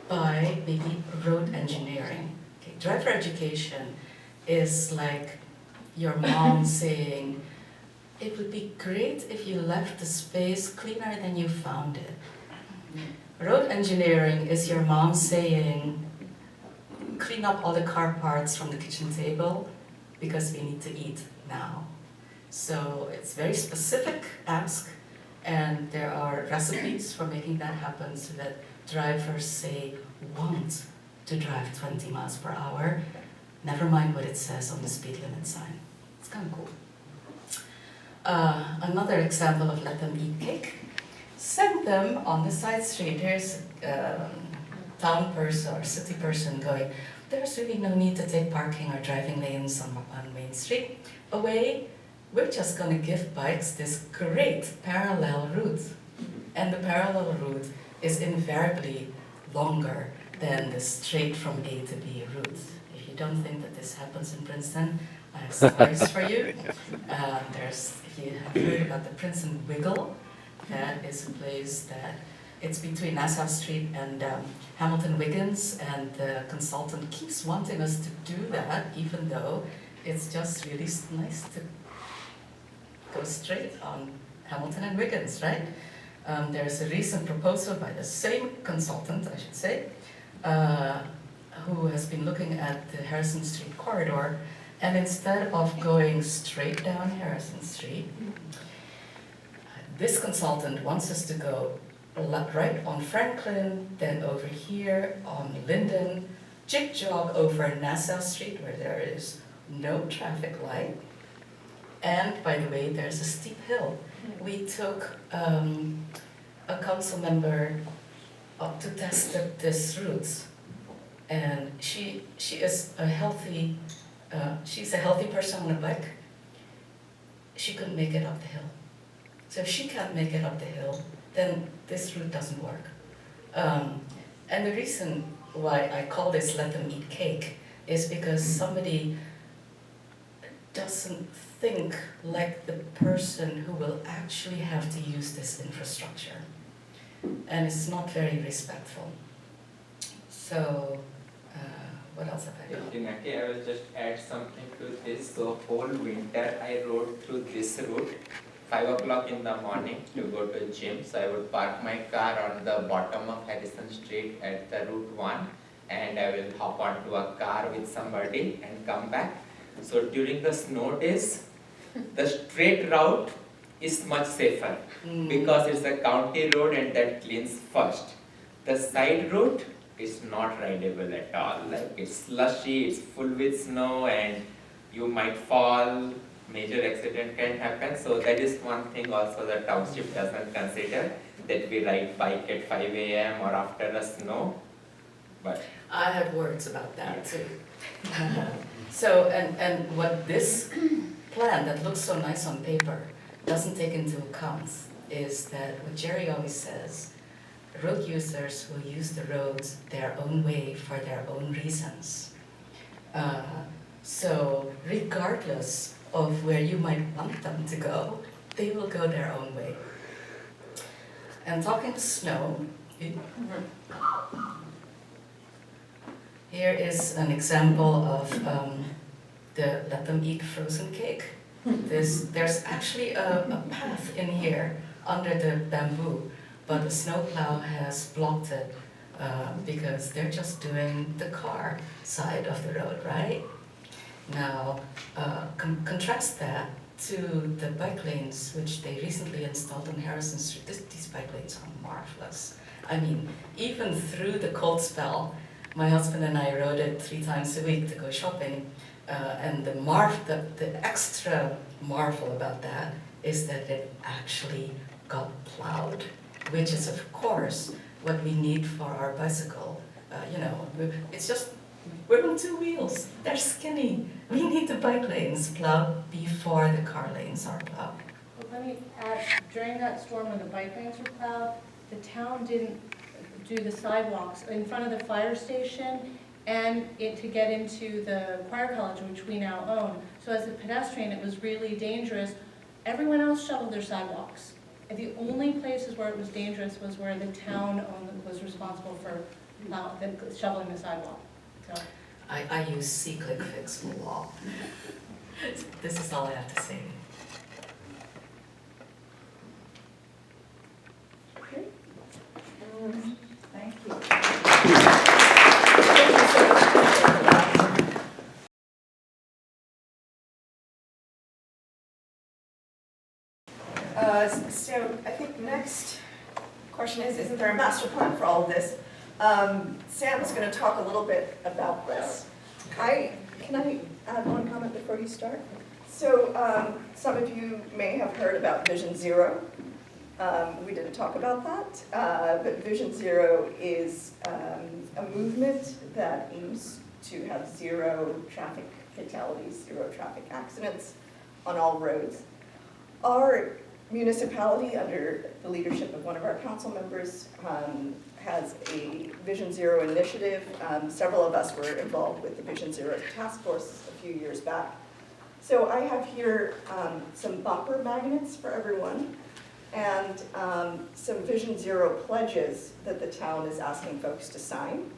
by maybe road engineering. Okay, driver education is like your mom saying, it would be great if you left the space cleaner than you found it. Road engineering is your mom saying, clean up all the car parts from the kitchen table because we need to eat now. So it's very specific ask, and there are recipes for making that happen so that drivers want to drive 20 miles per hour, never mind what it says on the speed limit sign. It's kind of cool. Another example of let them eat cake. Send them on the side street. Here's town person or city person going, there's really no need to take parking or driving lanes on Main Street away. We're just going to give bikes this great parallel route. And the parallel route is invariably longer than the straight from A to B route. If you don't think that this happens in Princeton, I have stories for you. If you have heard about the Princeton Wiggle, that is a place that it's between Nassau Street and Hamilton Wiggins, and the consultant keeps wanting us to do that, even though it's just really nice to go straight on Hamilton and Wiggins, right? There's a recent proposal by the same consultant, I should say, who has been looking at the Harrison Street corridor, and instead of going straight down Harrison Street, this consultant wants us to go right on Franklin, then over here on Linden, jig-jog over Nassau Street where there is no traffic light. And by the way, there's a steep hill. We took a council member up to test this route, and she is a healthy, she's a healthy person on a bike. She couldn't make it up the hill. So if she can't make it up the hill, then this route doesn't work. And the reason why I call this let them eat cake is because somebody doesn't think like the person who will actually have to use this infrastructure. And it's not very respectful. So, what else have I got? I will just add something to this. So whole winter I rode through this route, 5 o'clock in the morning to go to gym. So I would park my car on the bottom of Harrison Street at the Route 1, and I will hop onto a car with somebody and come back. So during the snow days, the straight route is much safer because it's a county road and that cleans first. The side route is not rideable at all. Like it's slushy, it's full with snow, and you might fall. Major accident can happen. So that is one thing also the township doesn't consider, that we ride bike at 5 a.m. or after a snow. But I have words about that too. So, and what this plan that looks so nice on paper doesn't take into account is that what Jerry always says, road users will use the roads their own way for their own reasons. So regardless of where you might want them to go, they will go their own way. And talking snow, here is an example of the let them eat frozen cake. There's actually a path in here under the bamboo, but the snowplow has blocked it because they're just doing the car side of the road, right? Now, contrast that to the bike lanes which they recently installed on Harrison Street. These bike lanes are marvelous. I mean, even through the cold spell, my husband and I rode it 3 times a week to go shopping, and the extra marvel about that is that it actually got plowed, which is of course what we need for our bicycle. It's just, we're on 2 wheels, they're skinny. We need the bike lanes plowed before the car lanes are plowed. Well, let me add, during that storm when the bike lanes were plowed, the town didn't do the sidewalks in front of the fire station and to get into the choir college, which we now own. So as a pedestrian, it was really dangerous. Everyone else shoveled their sidewalks. And the only places where it was dangerous was where the town was responsible for shoveling the sidewalk. So. I use C-Click Fix a lot. This is all I have to say. Okay. Thank you. So I think next question isn't there a master plan for all of this? Sam's going to talk a little bit about this. Can I add one comment before you start? So some of you may have heard about Vision Zero. We didn't talk about that, but Vision Zero is a movement that aims to have zero traffic fatalities, zero traffic accidents on all roads. Our municipality, under the leadership of one of our council members, has a Vision Zero initiative. Several of us were involved with the Vision Zero task force a few years back. So I have here some bumper magnets for everyone and some Vision Zero pledges that the town is asking folks to sign.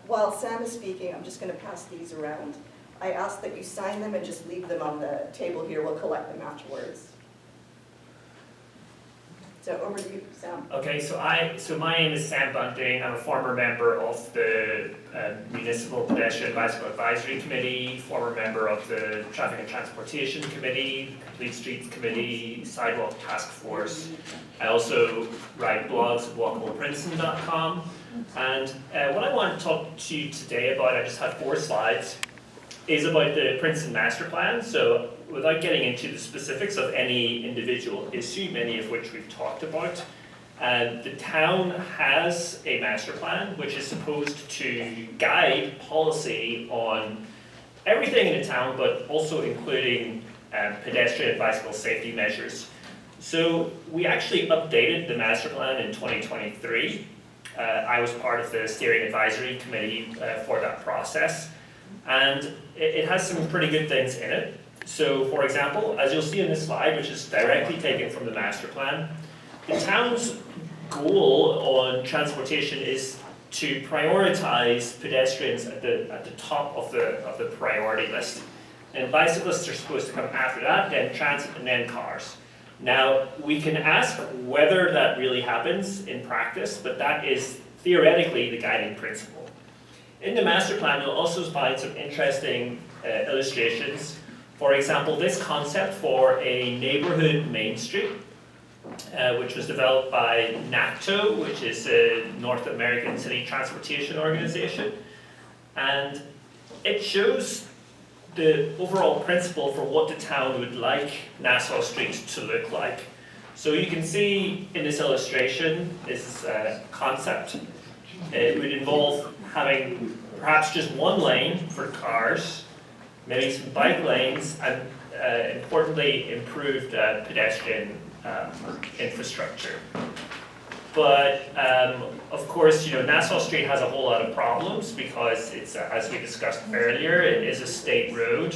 While Sam is speaking, I'm just going to pass these around. I ask that you sign them and just leave them on the table here. We'll collect them afterwards. So over to you, Sam. Okay, so my name is Sam Bunting. I'm a former member of the Municipal Pedestrian Bicycle Advisory Committee, former member of the Traffic and Transportation Committee, Complete Streets Committee, Sidewalk Task Force. I also write blogs at walkableprinceton.com. And what I want to talk to you today about, I just have 4 slides, is about the Princeton Master Plan. So without getting into the specifics of any individual issue, many of which we've talked about, the town has a master plan which is supposed to guide policy on everything in the town, but also including pedestrian and bicycle safety measures. So we actually updated the master plan in 2023. I was part of the steering advisory committee for that process, and it has some pretty good things in it. So, for example, as you'll see in this slide, which is directly taken from the master plan, the town's goal on transportation is to prioritize pedestrians at the top of the priority list. And bicyclists are supposed to come after that, then transit, and then cars. Now, we can ask whether that really happens in practice, but that is theoretically the guiding principle. In the master plan, you'll also find some interesting illustrations. For example, this concept for a neighborhood main street, which was developed by NACTO, which is a North American City Transportation Organization. And it shows the overall principle for what the town would like Nassau streets to look like. So you can see in this illustration, this concept, it would involve having perhaps just one lane for cars, maybe some bike lanes, and importantly, improved pedestrian infrastructure. But of course, Nassau Street has a whole lot of problems because it's, as we discussed earlier, it is a state road.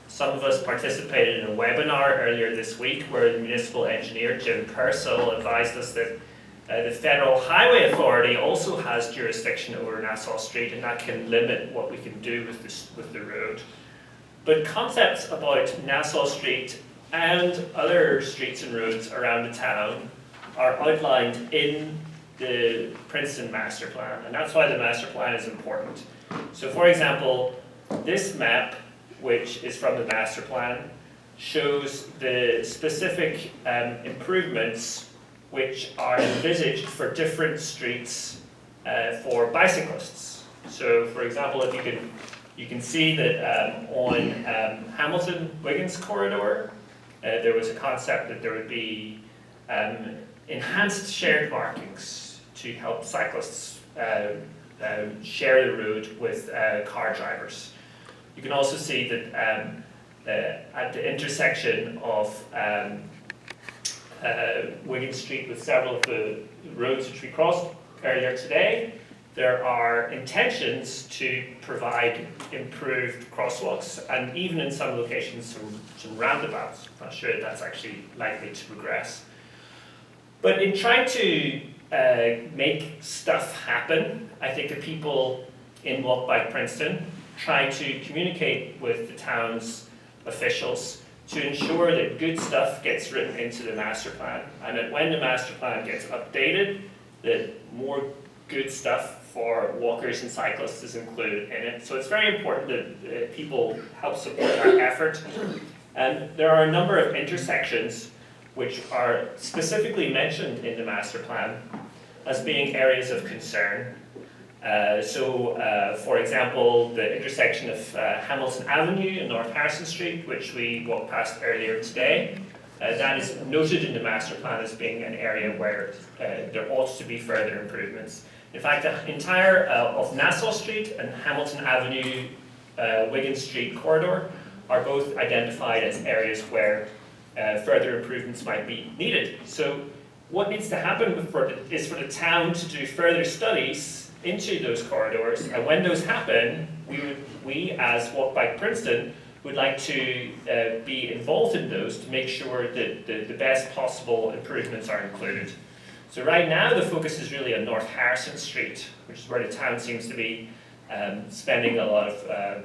Some of us participated in a webinar earlier this week where the municipal engineer, Jim Purcell, advised us that the Federal Highway Authority also has jurisdiction over Nassau Street, and that can limit what we can do with the road. But concepts about Nassau Street and other streets and roads around the town are outlined in the Princeton Master Plan, and that's why the Master Plan is important. So for example, this map, which is from the Master Plan, shows the specific improvements which are envisaged for different streets for bicyclists. So for example, if you can see that on Hamilton-Wiggins corridor, there was a concept that there would be enhanced shared markings to help cyclists share the road with car drivers. You can also see that at the intersection of Wiggins Street with several of the roads which we crossed earlier today, there are intentions to provide improved crosswalks and even in some locations some roundabouts. I'm not sure if that's actually likely to progress. But in trying to make stuff happen, I think the people in Walk Bike Princeton try to communicate with the town's officials to ensure that good stuff gets written into the master plan, and that when the master plan gets updated, that more good stuff for walkers and cyclists is included in it. So it's very important that people help support our effort. And there are a number of intersections which are specifically mentioned in the master plan as being areas of concern. For example, the intersection of Hamilton Avenue and North Harrison Street, which we walked past earlier today, That is noted in the master plan as being an area where there ought to be further improvements. In fact, the entire of Nassau Street and Hamilton Avenue, Wigan Street corridor are both identified as areas where further improvements might be needed. So what needs to happen is for the town to do further studies into those corridors, and when those happen, we as Walk Bike Princeton would like to be involved in those to make sure that the best possible improvements are included. So right now the focus is really on North Harrison Street, which is where the town seems to be spending a lot of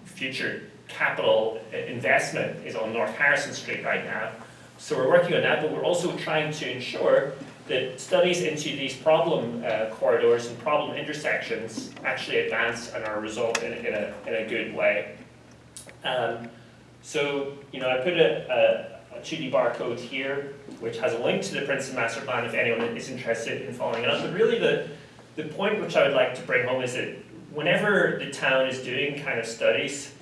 future capital investment is on North Harrison Street right now. So we're working on that, but we're also trying to ensure that studies into these problem corridors and problem intersections actually advance and are result in a good way. So, you know, I put a 2D barcode here, which has a link to the Princeton Master Plan if anyone is interested in following it up. But really the point which I would like to bring home is that whenever the town is doing kind of studies,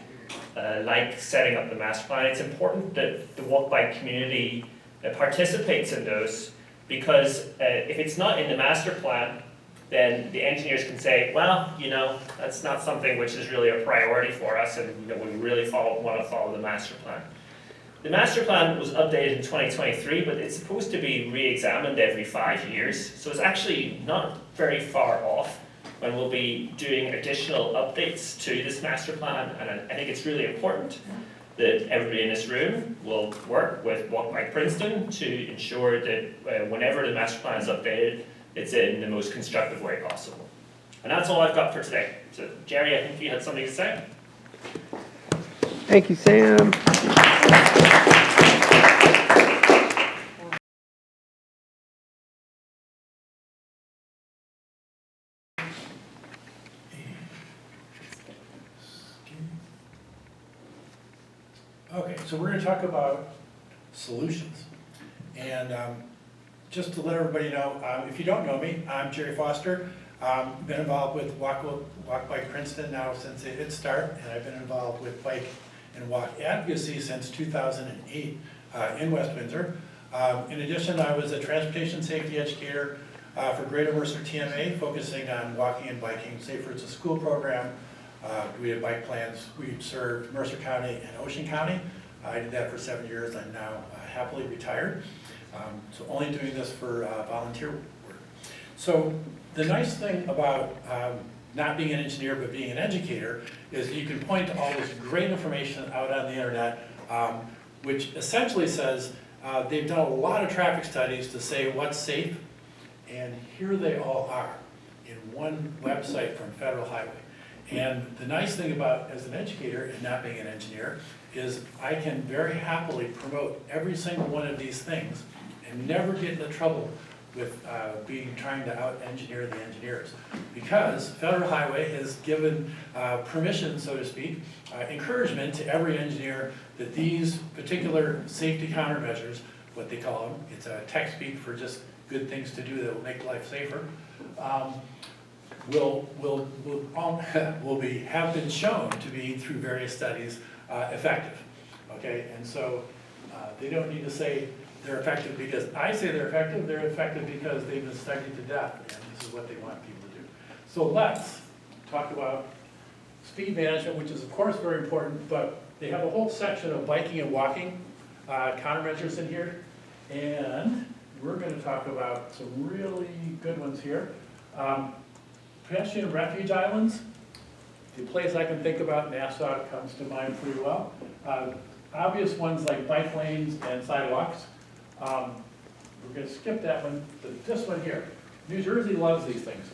like setting up the master plan, it's important that the walk bike community participates in those, because if it's not in the master plan, then the engineers can say, well, you know, that's not something which is really a priority for us, and you know, we really want to follow the master plan. The master plan was updated in 2023, but it's supposed to be re-examined every 5 years, so it's actually not very far off when we'll be doing additional updates to this master plan, and I think it's really important that everybody in this room will work with Walk Bike Princeton to ensure that whenever the master plan is updated, it's in the most constructive way possible. And that's all I've got for today. So Jerry, I think you had something to say? Thank you, Sam. Okay, so we're going to talk about solutions. And just to let everybody know, if you don't know me, I'm Jerry Foster. Been involved with Walk Bike Princeton now since its start, and I've been involved with bike and walk advocacy since 2008 in West Windsor. In addition, I was a transportation safety educator for Greater Mercer TMA, focusing on walking and biking. Safer It's a School program. We had bike plans. We served Mercer County and Ocean County. I did that for 7 years. I'm now happily retired. So only doing this for volunteer work. So the nice thing about not being an engineer but being an educator is that you can point to all this great information out on the internet, which essentially says they've done a lot of traffic studies to say what's safe, and here they all are in one website from Federal Highway. And the nice thing about, as an educator and not being an engineer, is I can very happily promote every single one of these things and never get into trouble with trying to out-engineer the engineers. Because Federal Highway has given permission, so to speak, encouragement to every engineer that these particular safety countermeasures, what they call them, it's a tech speak for just good things to do that will make life safer, have been shown to be, through various studies, effective. Okay, and so they don't need to say they're effective because I say they're effective because they've been studied to death, and this is what they want people to do. So let's talk about speed management, which is of course very important, but they have a whole section of biking and walking countermeasures in here, and we're going to talk about some really good ones here. Pedestrian refuge islands, the place I can think about, Nassau comes to mind pretty well. Obvious ones like bike lanes and sidewalks. We're going to skip that one, but this one here. New Jersey loves these things.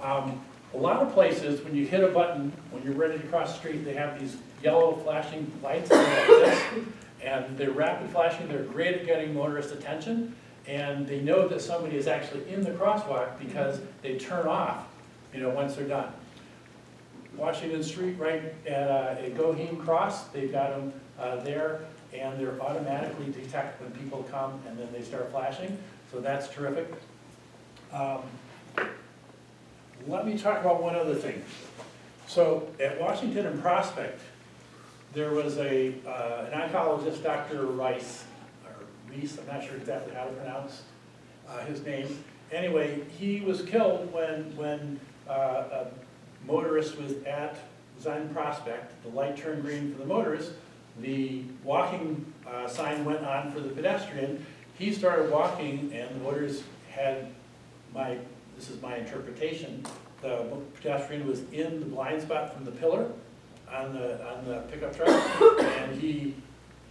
A lot of places, when you hit a button, when you're ready to cross the street, they have these yellow flashing lights like this, and they're rapid flashing. They're great at getting motorist attention, and they know that somebody is actually in the crosswalk because they turn off, you know, once they're done. Washington Street, right at Goheen Cross, they've got them there, and they're automatically detect when people come, and then they start flashing. So that's terrific. Let me talk about one other thing. So at Washington and Prospect, there was an oncologist, Dr. Rice, or Reese, I'm not sure exactly how to pronounce his name. Anyway, he was killed when a motorist was on Prospect. The light turned green for the motorist. The walking sign went on for the pedestrian. He started walking, and the motorist had this is my interpretation, the pedestrian was in the blind spot from the pillar on the pickup truck, and he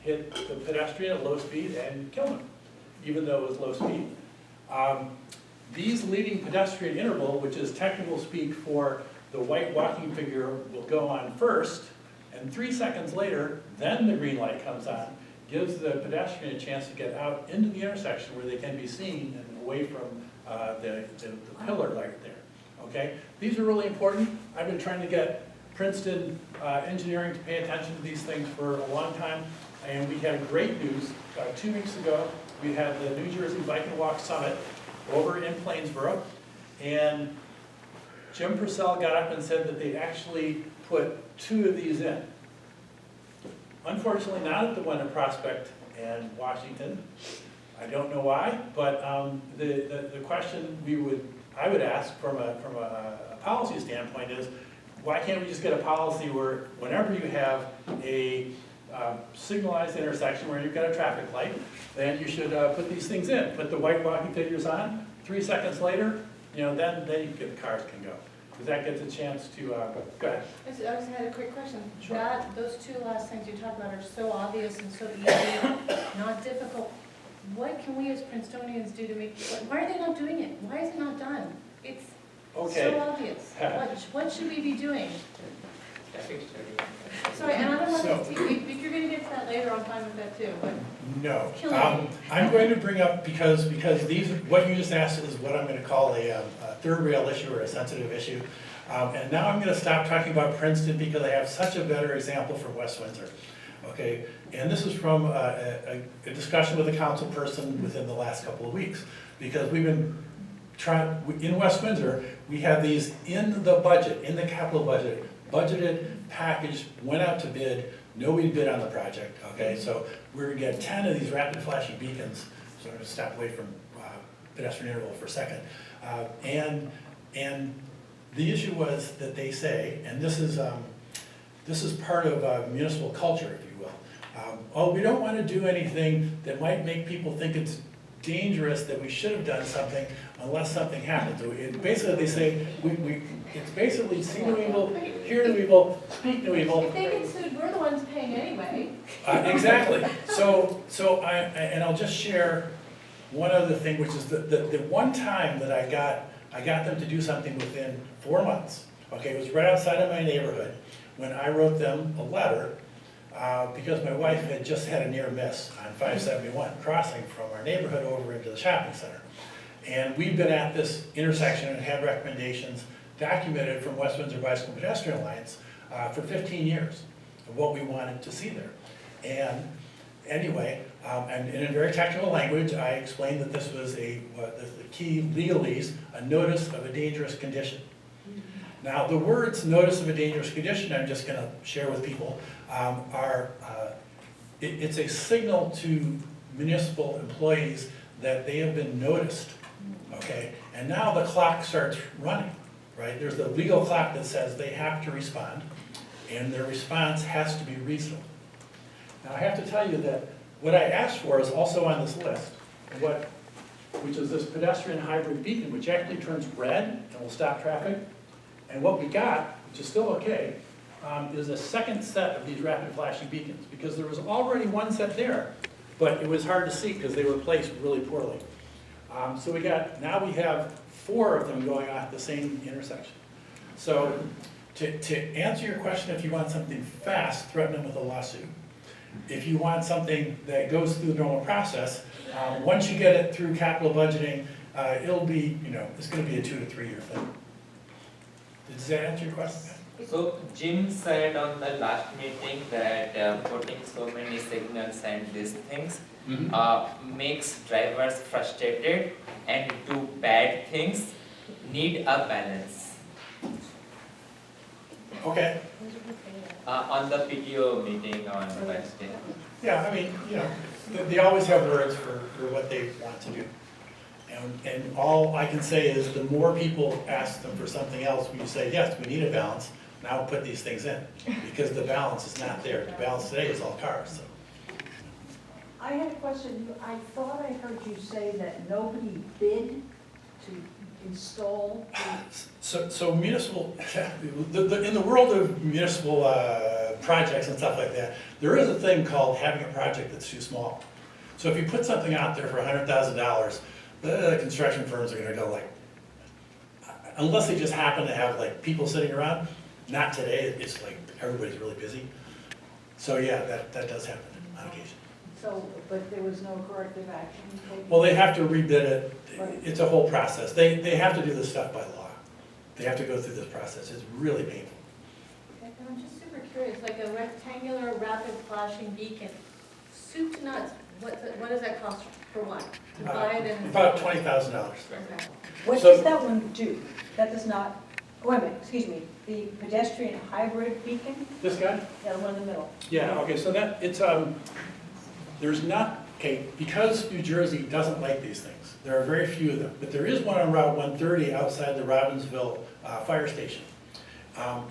hit the pedestrian at low speed and killed him, even though it was low speed. These leading pedestrian interval, which is technical speak for the white walking figure, will go on first, and 3 seconds later, then the green light comes on, gives the pedestrian a chance to get out into the intersection where they can be seen and away from the pillar right there. Okay, these are really important. I've been trying to get Princeton engineering to pay attention to these things for a long time, and we had great news. 2 weeks ago, we had the New Jersey Bike and Walk Summit over in Plainsboro, and Jim Purcell got up and said that they actually put 2 of these in. Unfortunately, not at the one in Prospect and Washington. I don't know why, but the question I would ask from a policy standpoint is, why can't we just get a policy where whenever you have a signalized intersection where you've got a traffic light, then you should put these things in. Put the white walking figures on. 3 seconds later, then the cars can go. Because that gets a chance to, go ahead. I just had a quick question. Sure. Those 2 last things you talked about are so obvious and so easy, not difficult. What can we as Princetonians do to make, why are they not doing it? Why is it not done? It's so obvious. What should we be doing? Sorry, and I don't want to, if you're going to get to that later, I'm fine with that too, but. No. I'm going to bring up, because what you just asked is what I'm going to call a third rail issue or a sensitive issue. And now I'm going to stop talking about Princeton because I have such a better example from West Windsor. Okay, and this is from a discussion with a council person within the last couple of weeks, because we've been trying, in West Windsor, we have these in the budget, in the capital budget, budgeted, packaged, went out to bid, nobody bid on the project, okay? So we're gonna get 10 of these rapid flashing beacons, so I'm gonna step away from pedestrian interval for a second. And the issue was that they say, and this is part of municipal culture, if you will. Oh, we don't want to do anything that might make people think it's dangerous, that we should have done something unless something happens. So basically, they say, it's basically see no evil, hear no evil, speak no evil. If they get sued, we're the ones paying anyway. Exactly. So I'll just share one other thing, which is the one time that I got them to do something within 4 months. Okay, it was right outside of my neighborhood when I wrote them a letter because my wife had just had a near miss on 571 crossing from our neighborhood over into the shopping center. And we've been at this intersection and had recommendations documented from West Windsor Bicycle and Pedestrian Alliance for 15 years of what we wanted to see there. And anyway, and in very technical language, I explained that this was the key legalese, a notice of a dangerous condition. Now, the words notice of a dangerous condition, I'm just going to share with people, it's a signal to municipal employees that they have been noticed, okay? And now the clock starts running, right? There's the legal clock that says they have to respond, and their response has to be reasonable. Now, I have to tell you that what I asked for is also on this list, which is this pedestrian hybrid beacon, which actually turns red and will stop traffic. And what we got, which is still okay, is a second set of these rapid flashing beacons, because there was already one set there, but it was hard to see because they were placed really poorly. So now we have 4 of them going off the same intersection. So to answer your question, if you want something fast, threaten them with a lawsuit. If you want something that goes through the normal process, once you get it through capital budgeting, it'll be, it's going to be a 2 to 3 year thing. Does that answer your question? So Jim said on the last meeting that putting so many signals and these things makes drivers frustrated and do bad things, need a balance. Okay. On the PTO meeting on Wednesday. Yeah, I mean, you know, they always have words for what they want to do. And all I can say is the more people ask them for something else, when you say, yes, we need a balance, now put these things in. Because the balance is not there. The balance today is all cars, so. I had a question. I thought I heard you say that nobody bid to install. So municipal, in the world of municipal projects and stuff like that, there is a thing called having a project that's too small. So if you put something out there for $100,000, the construction firms are gonna go like, unless they just happen to have like people sitting around, not today, it's like everybody's really busy. So yeah, that does happen on occasion. So, but there was no corrective action taken? Well, they have to rebid it. It's a whole process. They have to do this stuff by law. They have to go through this process. It's really painful. And I'm just super curious, like a rectangular rapid flashing beacon, soup to nuts, what does that cost for one? To buy it and About $20,000. Okay. What So- does that one do? That does not, oh, wait a minute, excuse me, the pedestrian hybrid beacon? This guy? Yeah, the one in the middle. Yeah, okay, so that, it's, there's not, okay, because New Jersey doesn't like these things, there are very few of them, but there is one on Route 130 outside the Robbinsville fire station.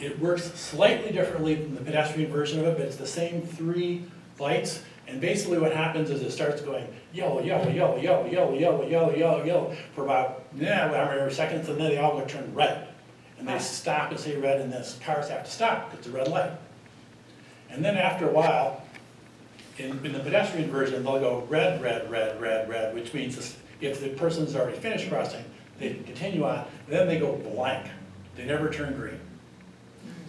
It works slightly differently than the pedestrian version of it, but it's the same 3 lights, and basically what happens is it starts going yellow, yellow, yellow, yellow, yellow, yellow, yellow, yellow, yellow, for about, whatever seconds, and then they all go turn red. And they stop and say red, and then cars have to stop, it's a red light. And then after a while, in the pedestrian version, they'll go red, red, red, red, red, which means if the person's already finished crossing, they can continue on, and then they go blank. They never turn green.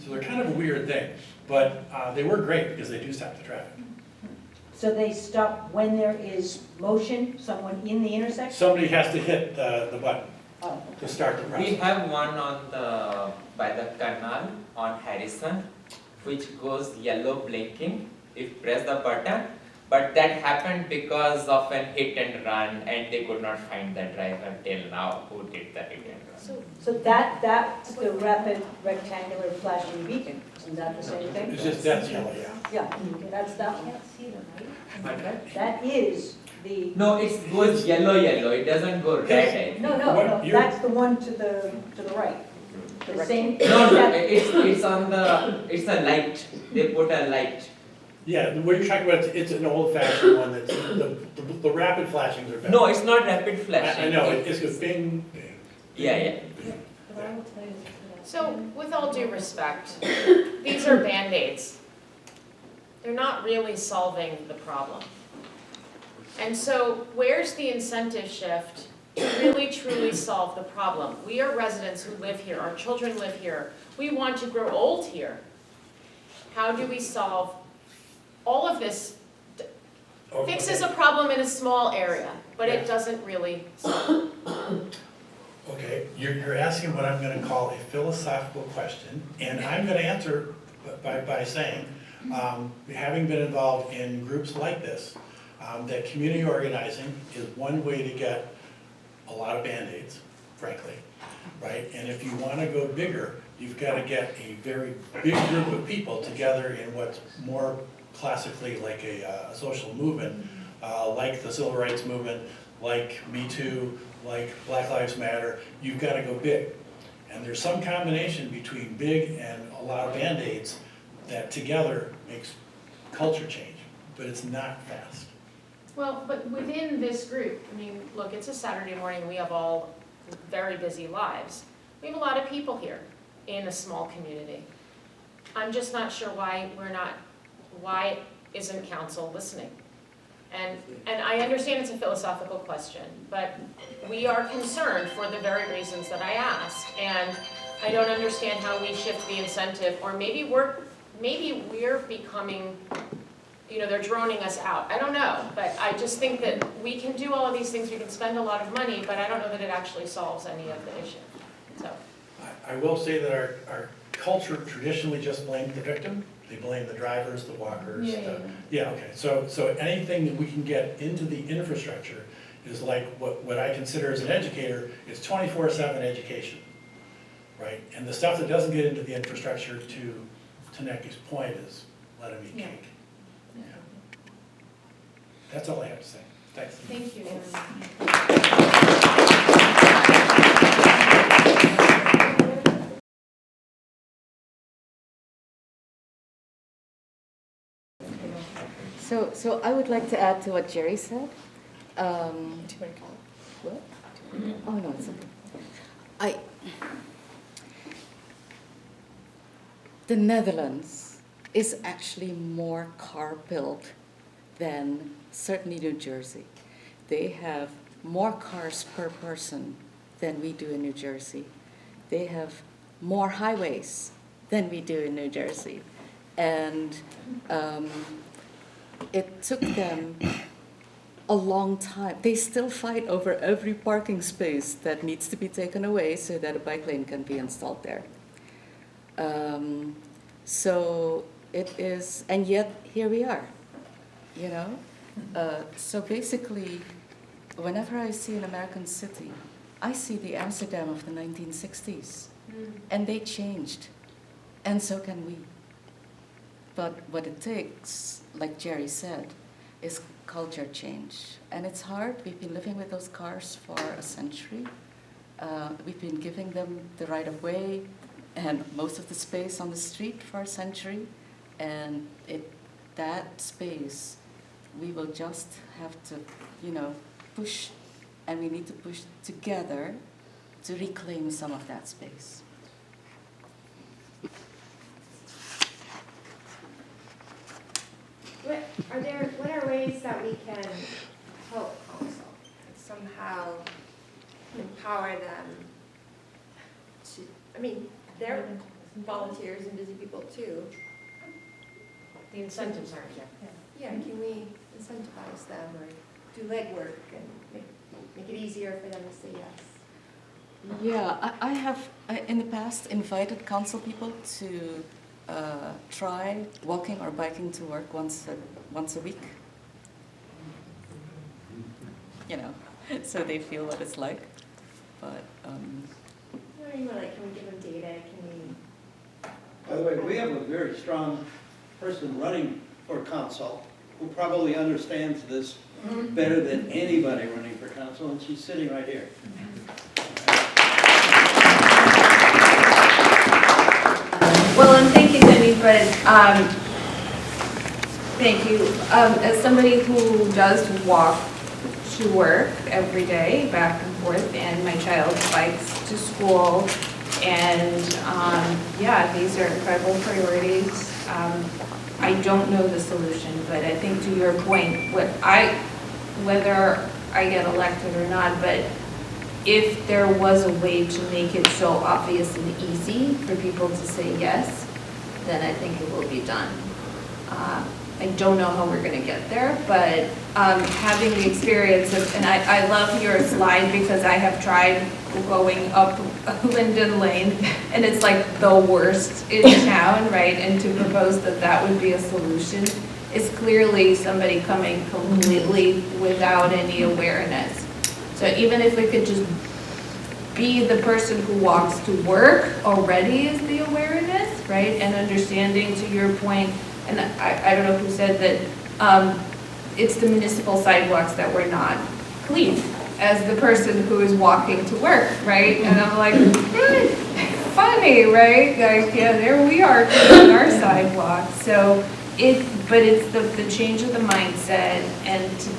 So they're kind of a weird thing, but they work great because they do stop the traffic. So they stop when there is motion, someone in the intersection? Somebody has to hit the button to start the process. We have one on the by the canal on Harrison, which goes yellow blinking if press the button. But that happened because of an hit and run, and they could not find the driver till now who did the hit and run. So that's the rapid rectangular flashing beacon, isn't that the same thing? It's just that's yellow, yeah. Yeah, that's that one. Can't see them, right? That is the. No, it goes yellow, yellow. It doesn't go red. No, that's the one to the right. The same. No, it's on the, it's a light. They put a light. Yeah, what you're talking about, it's an old-fashioned one that's, the rapid flashings are better. No, it's not rapid flashing. I know, it's just bing, bing. Yeah. So, with all due respect, these are Band-Aids. They're not really solving the problem. And so, where's the incentive shift to really truly solve the problem? We are residents who live here, our children live here, we want to grow old here. How do we solve all of this? Fixes a problem in a small area, but it doesn't really solve it. Okay, you're asking what I'm gonna call a philosophical question, and I'm gonna answer by saying, having been involved in groups like this, that community organizing is one way to get a lot of Band-Aids, frankly, right? And if you wanna go bigger, you've gotta get a very big group of people together in what's more classically like a social movement, like the civil rights movement, like Me Too, like Black Lives Matter. You've got to go big. And there's some combination between big and a lot of Band-Aids that together makes culture change, but it's not fast. Well, but within this group, I mean, look, it's a Saturday morning, we have all very busy lives. We have a lot of people here in a small community. I'm just not sure why isn't council listening? And I understand it's a philosophical question, but we are concerned for the very reasons that I asked. And I don't understand how we shift the incentive, or maybe we're becoming, they're droning us out. I don't know, but I just think that we can do all of these things, we can spend a lot of money, but I don't know that it actually solves any of the issue, so. I will say that our culture traditionally just blamed the victim. They blame the drivers, the walkers. Yeah, okay. So anything that we can get into the infrastructure is like what I consider as an educator is 24/7 education, right? And the stuff that doesn't get into the infrastructure to Taneki's point is let him eat cake. Yeah. That's all I have to say. Thanks. Thank you. So I would like to add to what Jerry said. What? Oh no, it's okay. The Netherlands is actually more car built than certainly New Jersey. They have more cars per person than we do in New Jersey. They have more highways than we do in New Jersey. And it took them a long time. They still fight over every parking space that needs to be taken away so that a bike lane can be installed there. So it is, and yet here we are, you know? So basically, whenever I see an American city, I see the Amsterdam of the 1960s. And they changed, and so can we. But what it takes, like Jerry said, is culture change. And it's hard. We've been living with those cars for a century. We've been giving them the right of way and most of the space on the street for a century. And that space, we will just have to, push, and we need to push together to reclaim some of that space. What are ways that we can help council somehow empower them to, they're volunteers and busy people too. The incentives aren't there. Yeah, can we incentivize them or do legwork and make it easier for them to say yes? Yeah, I have in the past invited council people to try walking or biking to work once a week. So they feel what it's like. But can we give them data? By the way, we have a very strong person running for council who probably understands this better than anybody running for council, and she's sitting right here. Well, and thank you, Denise, but thank you. As somebody who does walk to work every day, back and forth, and my child bikes to school, and these are incredible priorities. I don't know the solution, but I think to your point, whether I get elected or not, but if there was a way to make it so obvious and easy for people to say yes, then I think it will be done. I don't know how we're going to get there, but having the experience of, and I love your slide because I have tried going up Linden Lane, and it's like the worst in town, right? And to propose that would be a solution is clearly somebody coming completely without any awareness. So even if we could just be the person who walks to work already is the awareness, right? And understanding, to your point, and I don't know who said that it's the municipal sidewalks that were not clean as the person who is walking to work, right? And I'm like, funny, right? Like, yeah, there we are cleaning our sidewalks. So but it's the change of the mindset and to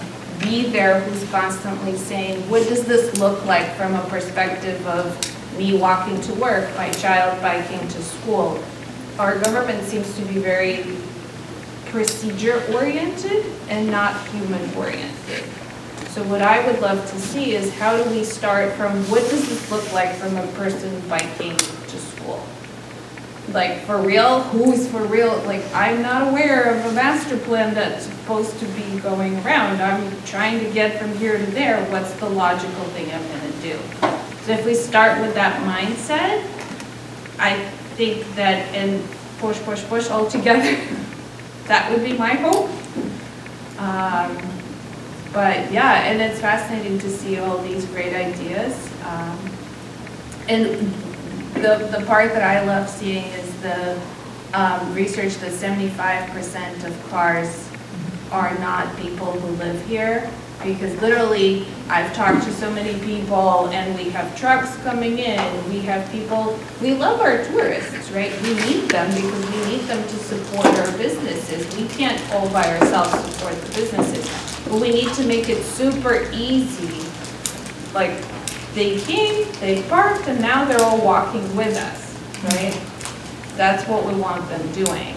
be there who's constantly saying, what does this look like from a perspective of me walking to work, my child biking to school? Our government seems to be very procedure-oriented and not human-oriented. So what I would love to see is how do we start from what does this look like from a person biking to school? Like, for real? Who's for real? Like, I'm not aware of a master plan that's supposed to be going around. I'm trying to get from here to there. What's the logical thing I'm going to do? So if we start with that mindset, I think that, and push all together, that would be my hope. But yeah, and it's fascinating to see all these great ideas. And the part that I love seeing is researched that 75% of cars are not people who live here. Because literally, I've talked to so many people, and we have trucks coming in, we have people, we love our tourists, right? We need them because we need them to support our businesses. We can't all by ourselves support the businesses, but we need to make it super easy. Like, they came, they parked, and now they're all walking with us, right? That's what we want them doing,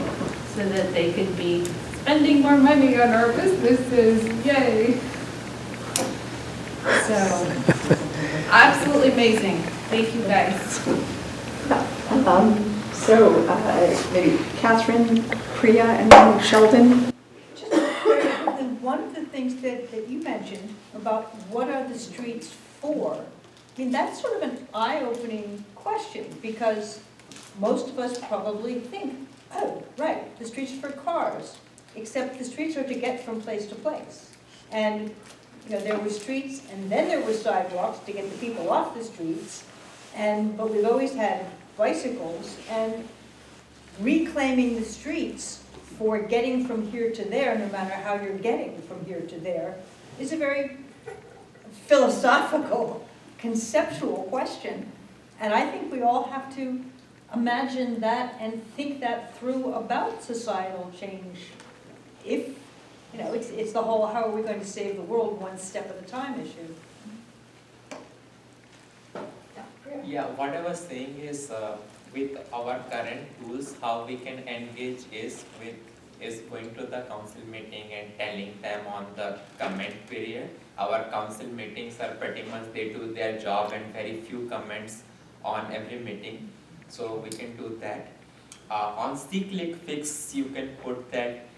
so that they could be spending more money on our businesses, yay. So, absolutely amazing. Thank you guys. Maybe Catherine, Priya, and then Sheldon. One of the things that you mentioned about what are the streets for, I mean, that's sort of an eye-opening question, because most of us probably think, oh, right, the streets are for cars, except the streets are to get from place to place. And you know, there were streets, and then there were sidewalks to get the people off the streets, but we've always had bicycles, and reclaiming the streets for getting from here to there, no matter how you're getting from here to there, is a very philosophical, conceptual question. And I think we all have to imagine that and think that through about societal change. If you know, it's the whole how are we going to save the world one step at a time issue. Yeah, what I was saying is with our current tools, how we can engage is going to the council meeting and telling them on the comment period. Our council meetings are pretty much, they do their job and very few comments on every meeting. So we can do that. On C-click fix, you can put that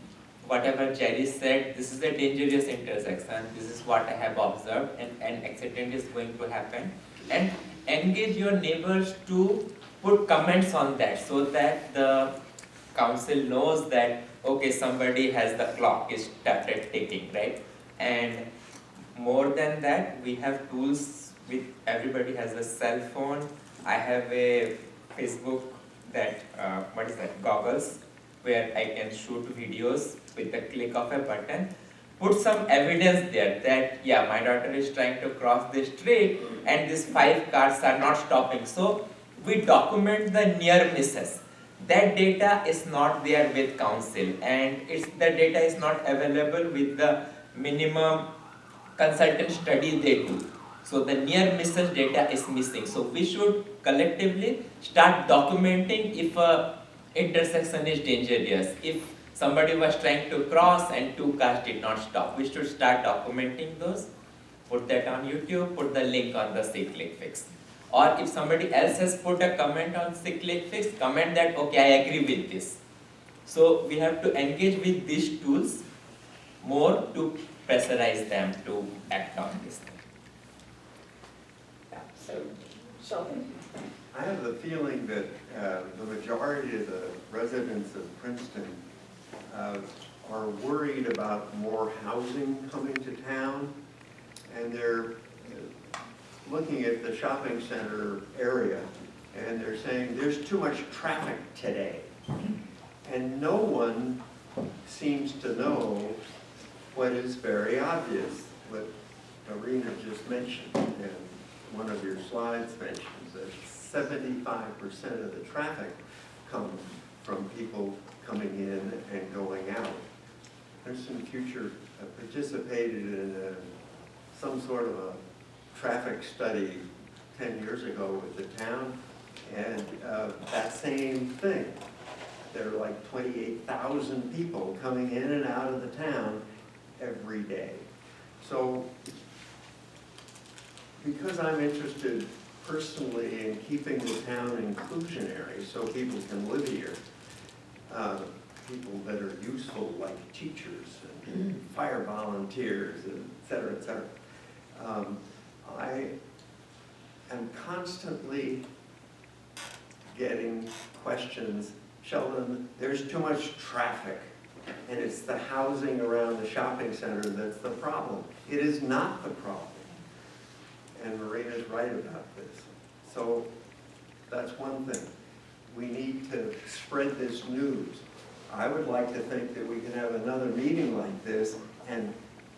whatever Jerry said, this is a dangerous intersection, this is what I have observed, and an accident is going to happen. And engage your neighbors to put comments on that, so that the council knows that, okay, somebody has the clock is started ticking, right? And more than that, we have tools with, everybody has a cell phone. I have a Facebook that, what is that, goggles, where I can shoot videos with the click of a button, put some evidence there that, yeah, my daughter is trying to cross the street and these 5 cars are not stopping. So we document the near misses. That data is not there with council, and the data is not available with the minimum consultant study they do. So the near misses data is missing. So we should collectively start documenting if a intersection is dangerous. If somebody was trying to cross and 2 cars did not stop, we should start documenting those, put that on YouTube, put the link on the C-click fix. Or if somebody else has put a comment on C-click fix, comment that, okay, I agree with this. So we have to engage with these tools more to pressurize them to act on this thing. Yeah, so, Sheldon? I have the feeling that the majority of the residents of Princeton are worried about more housing coming to town, and they're looking at the shopping center area, and they're saying there's too much traffic today. And no one seems to know what is very obvious, what Marina just mentioned, and one of your slides mentions that 75% of the traffic comes from people coming in and going out. Princeton Future participated in some sort of a traffic study 10 years ago with the town, and that same thing. There are like 28,000 people coming in and out of the town every day. So, because I'm interested personally in keeping the town inclusionary so people can live here, people that are useful like teachers and fire volunteers, et cetera, I am constantly getting questions, Sheldon, there's too much traffic, and it's the housing around the shopping center that's the problem. It is not the problem. And Marina's right about this. So that's one thing. we need to spread this news. I would like to think that we can have another meeting like this and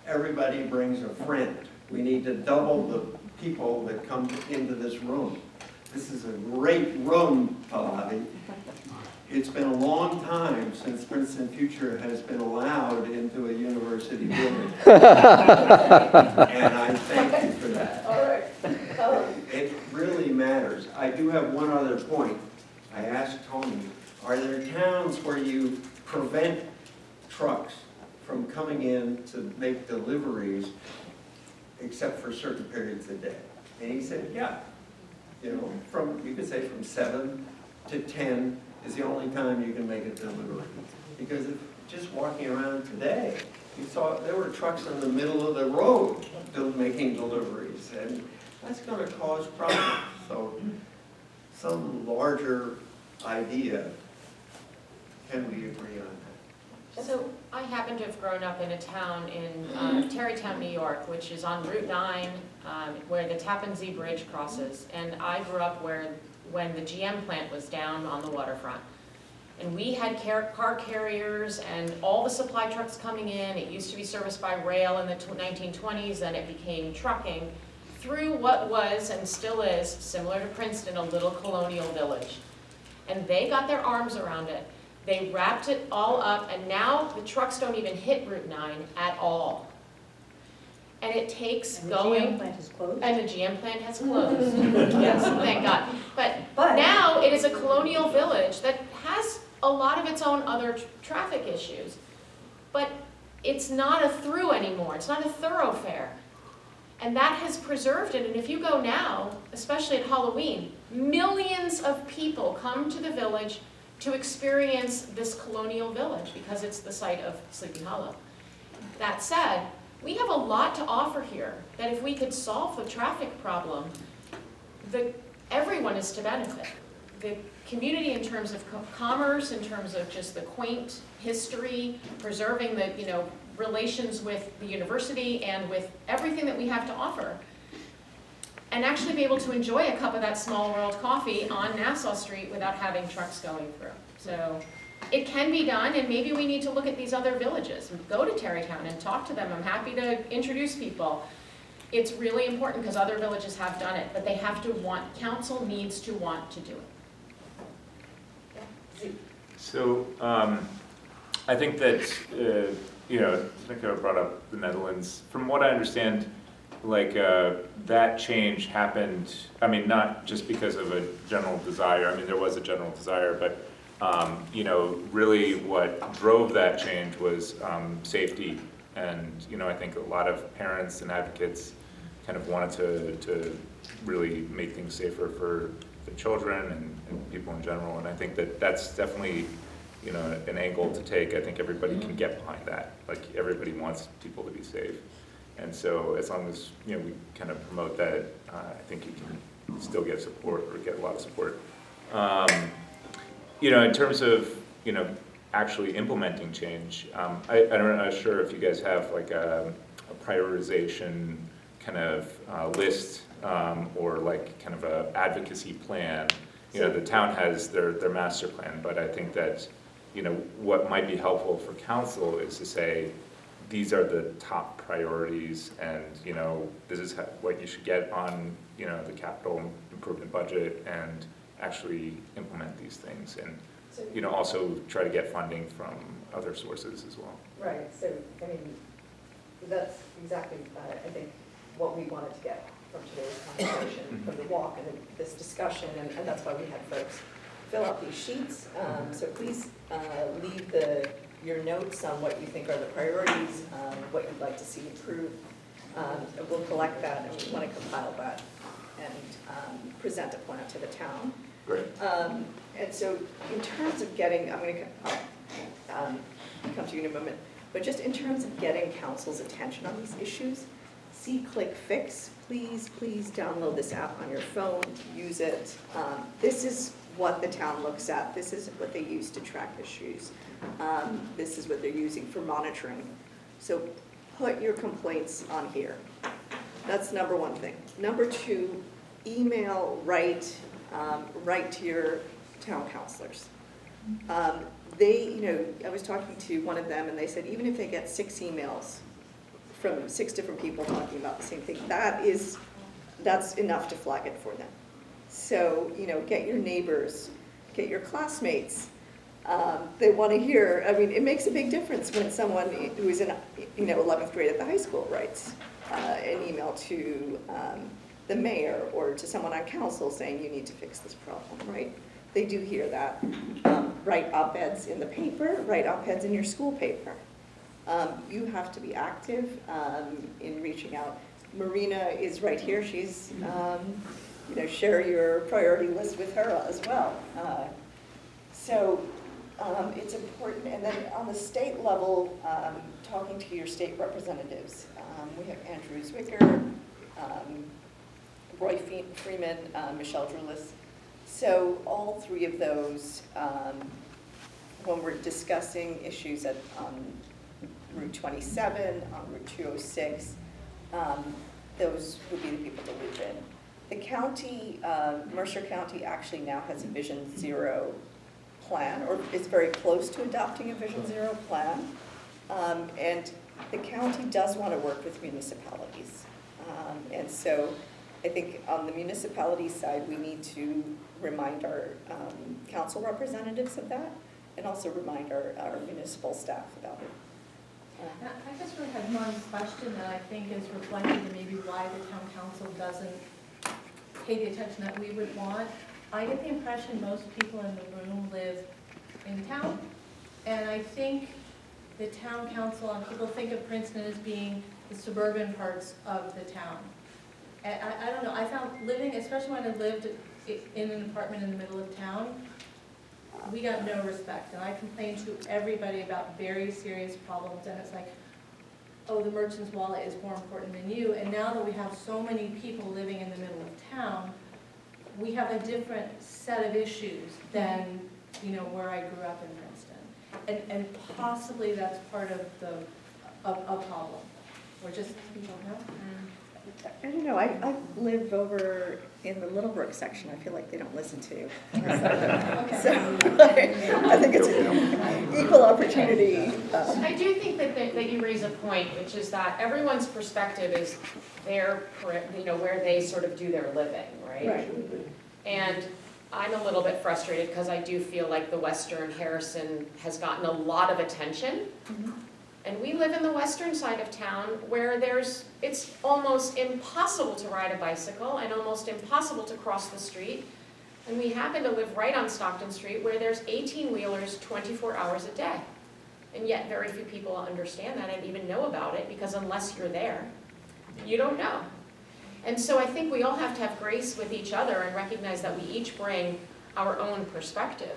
everybody brings a friend. We need to double the people that come into this room. This is a great room, Pallavi. It's been a long time since Princeton Future has been allowed into a university building. And I thank you for that. All right. It really matters. I do have one other point. I asked Tony, are there towns where you prevent trucks from coming in to make deliveries except for certain periods of the day? And he said, yeah. You know, you could say from 7 to 10 is the only time you can make a delivery. Because just walking around today, you saw there were trucks in the middle of the road making deliveries, and that's going to cause problems. So some larger idea, can we agree on that? So I happen to have grown up in a town in Tarrytown, New York, which is on Route 9, where the Tappan Zee Bridge crosses. And I grew up when the GM plant was down on the waterfront. And we had car carriers and all the supply trucks coming in. It used to be serviced by rail in the 1920s, then it became trucking through what was and still is, similar to Princeton, a little colonial village. And they got their arms around it. They wrapped it all up, and now the trucks don't even hit Route 9 at all. And it takes going. The GM plant is closed. And the GM plant has closed. Yes, thank God. But now it is a colonial village that has a lot of its own other traffic issues. But it's not a through anymore. It's not a thoroughfare. And that has preserved it. And if you go now, especially at Halloween, millions of people come to the village to experience this colonial village because it's the site of Sleepy Hollow. That said, we have a lot to offer here that if we could solve the traffic problem, everyone is to benefit. The community in terms of commerce, in terms of just the quaint history, preserving the relations with the university and with everything that we have to offer. And actually be able to enjoy a cup of that Small World coffee on Nassau Street without having trucks going through. So it can be done, and maybe we need to look at these other villages. Go to Tarrytown and talk to them. I'm happy to introduce people. It's really important because other villages have done it, but they have to want, council needs to want to do it. Yeah. So I think that, Nico brought up the Netherlands. From what I understand, that change happened, not just because of a general desire. There was a general desire, but really what drove that change was safety. And, I think a lot of parents and advocates kind of wanted to really make things safer for the children and people in general. And I think that that's definitely, an angle to take. I think everybody can get behind that. Everybody wants people to be safe. And so as long as, we kind of promote that, I think you can still get support or get a lot of support. In terms of, actually implementing change, I'm not sure if you guys have a prioritization kind of list or kind of a advocacy plan. The town has their master plan, but I think that, what might be helpful for council is to say, these are the top priorities, and this is what you should get on the capital improvement budget, and actually implement these things, and also try to get funding from other sources as well. Right. So that's exactly I think what we wanted to get from today's conversation, from the walk and this discussion, and that's why we had folks fill out these sheets. So please leave your notes on what you think are the priorities, what you'd like to see improved. We'll collect that, and we want to compile that and present a plan to the town. Great. And so in terms of getting, I'm going to come to you in a moment, but just in terms of getting council's attention on these issues, see Click Fix. Please download this app on your phone, use it. This is what the town looks at. This is what they use to track issues. This is what they're using for monitoring. So put your complaints on here. That's number one thing. Number two, email, write to your town councilors. They, you know, I was talking to one of them and they said even if they get 6 emails from 6 different people talking about the same thing, that's enough to flag it for them. So, you know, get your neighbors, get your classmates. They want to hear, I mean, it makes a big difference when someone who is in, you know, 11th grade at the high school writes an email to the mayor or to someone on council saying you need to fix this problem, right? They do hear that. Write op-eds in the paper, write op-eds in your school paper. You have to be active in reaching out. Marina is right here. She's, you know, share your priority list with her as well. So it's important. And then on the state level, talking to your state representatives. We have Andrew Zwicker, Roy Freeman, Michelle Drulis. So all 3 of those, when we're discussing issues at Route 27, on Route 206, those would be the people to loop in. The county, Mercer County actually now has a Vision Zero plan, or is very close to adopting a Vision Zero plan. And the county does want to work with municipalities. And so I think on the municipality side, we need to remind our council representatives of that, and also remind our municipal staff about it. I just really had one question that I think is reflective of maybe why the town council doesn't pay the attention that we would want. I get the impression most people in the room live in town, and I think the town council, and people think of Princeton as being the suburban parts of the town. And I don't know, I found living, especially when I lived in an apartment in the middle of town, we got no respect. And I complained to everybody about very serious problems, and it's like, oh, the merchant's wallet is more important than you. And now that we have so many people living in the middle of town, we have a different set of issues than, you know, where I grew up in Princeton. And possibly that's part of a problem. Or just, you don't know? I don't know, I live over in the Littlebrook section. I feel like they don't listen to you. So I think it's an equal opportunity. I do think that you raise a point, which is that everyone's perspective is their, you know, where they sort of do their living, right? Right. And I'm a little bit frustrated because I do feel like the Western Harrison has gotten a lot of attention. Mm-hmm. And we live in the western side of town where it's almost impossible to ride a bicycle and almost impossible to cross the street. And we happen to live right on Stockton Street where there's 18-wheelers 24 hours a day. And yet very few people understand that and even know about it, because unless you're there, you don't know. And so I think we all have to have grace with each other and recognize that we each bring our own perspective.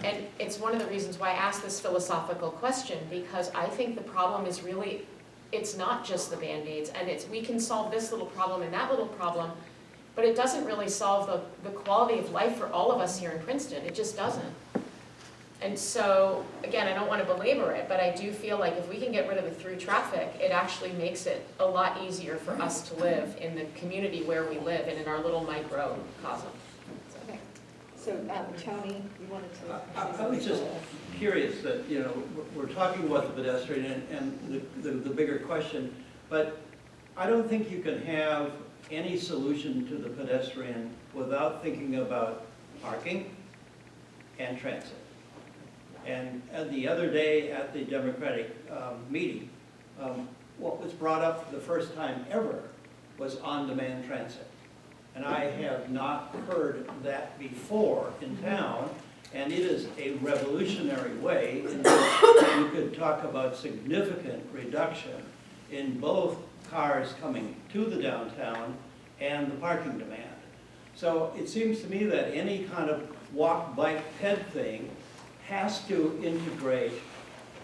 And it's one of the reasons why I asked this philosophical question, because I think the problem is really, it's not just the Band-Aids, and we can solve this little problem and that little problem, but it doesn't really solve the quality of life for all of us here in Princeton. It just doesn't. And so, again, I don't want to belabor it, but I do feel like if we can get rid of the through traffic, it actually makes it a lot easier for us to live in the community where we live and in our little microcosm. So, Tony, you wanted to... I was just curious that, you know, we're talking about the pedestrian and the bigger question, but I don't think you can have any solution to the pedestrian without thinking about parking and transit. And the other day at the Democratic meeting, what was brought up for the first time ever was on-demand transit. And I have not heard that before in town, and it is a revolutionary way in which you could talk about significant reduction in both cars coming to the downtown and the parking demand. So it seems to me that any kind of walk, bike, ped thing has to integrate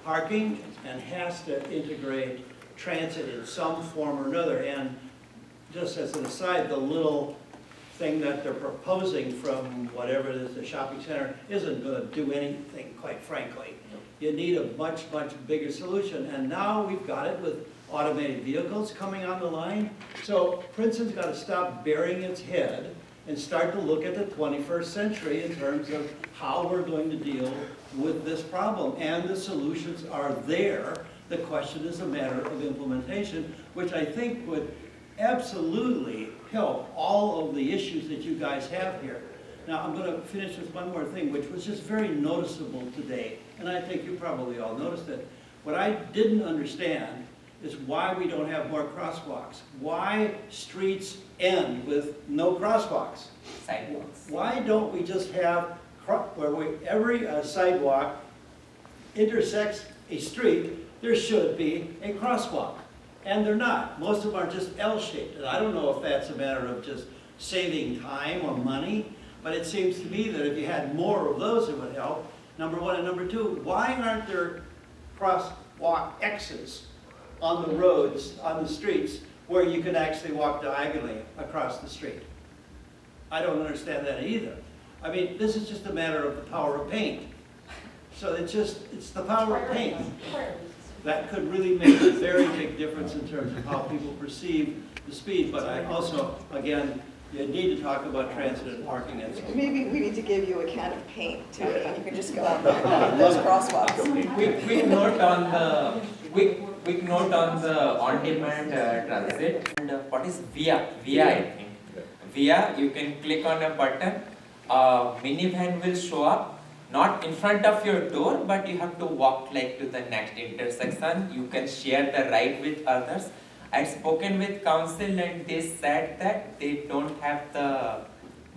parking and has to integrate transit in some form or another. And just as an aside, the little thing that they're proposing from whatever it is, the shopping center, isn't going to do anything, quite frankly. You need a much, much bigger solution. And now we've got it with automated vehicles coming on the line. So Princeton's got to stop burying its head and start to look at the 21st century in terms of how we're going to deal with this problem. And the solutions are there. The question is a matter of implementation, which I think would absolutely help all of the issues that you guys have here. Now, I'm going to finish with one more thing, which was just very noticeable today, and I think you probably all noticed it. What I didn't understand is why we don't have more crosswalks. Why streets end with no crosswalks? Sidewalks. Why don't we just have where every sidewalk intersects a street, there should be a crosswalk. And they're not. Most of them are just L-shaped. And I don't know if that's a matter of just saving time or money, but it seems to me that if you had more of those, it would help. Number one. And number two, why aren't there crosswalk X's on the roads, on the streets, where you can actually walk diagonally across the street? I don't understand that either. I mean, this is just a matter of the power of paint. So it's the power of paint that could really make a very big difference in terms of how people perceive the speed. But I also, again, you need to talk about transit and parking and so on. Maybe we need to give you a can of paint too, and you can just go out there and those crosswalks. Quick note on the quick note on the on-demand transit. And what is VIA? VIA, I think. VIA, you can click on a button. A minivan will show up, not in front of your door, but you have to walk like to the next intersection. You can share the ride with others. I've spoken with council and they said that they don't have the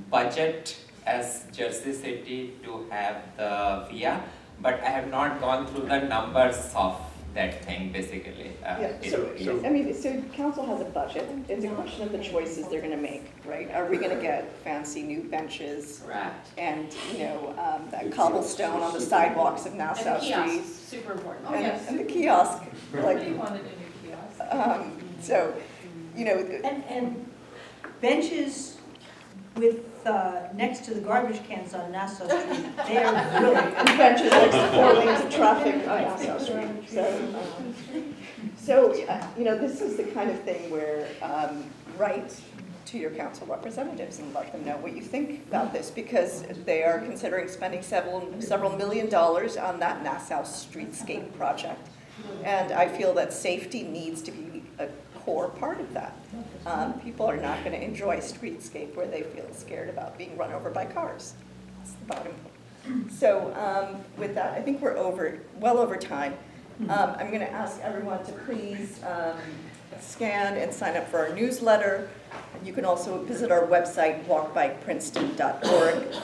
budget as Jersey City to have the VIA, but I have not gone through the numbers of that thing basically. So council has a budget. It's a question of the choices they're going to make, right? Are we going to get fancy new benches and that cobblestone on the sidewalks of Nassau Street? And the kiosk, super important. And the kiosk, Everybody wanted a new kiosk. And benches with next to the garbage cans on Nassau Street, they are really. And benches next to 4 lanes of traffic on Nassau Street. So this is the kind of thing where write to your council representatives and let them know what you think about this, because they are considering spending several $1 million on that Nassau Streetscape project. And I feel that safety needs to be a core part of that. People are not going to enjoy streetscape where they feel scared about being run over by cars. That's the bottom line. So with that, I think we're well over time. I'm going to ask everyone to please scan and sign up for our newsletter. You can also visit our website, walkbikeprinceton.org.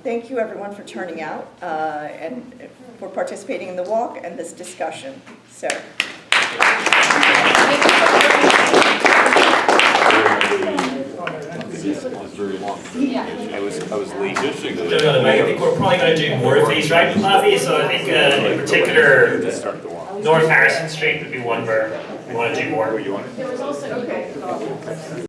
Thank you everyone for turning out and for participating in the walk and this discussion. So. I was late. I think we're probably going to do more of these, right, Lavi? So I think in particular, North Harrison Street would be one where we want to do more. There was also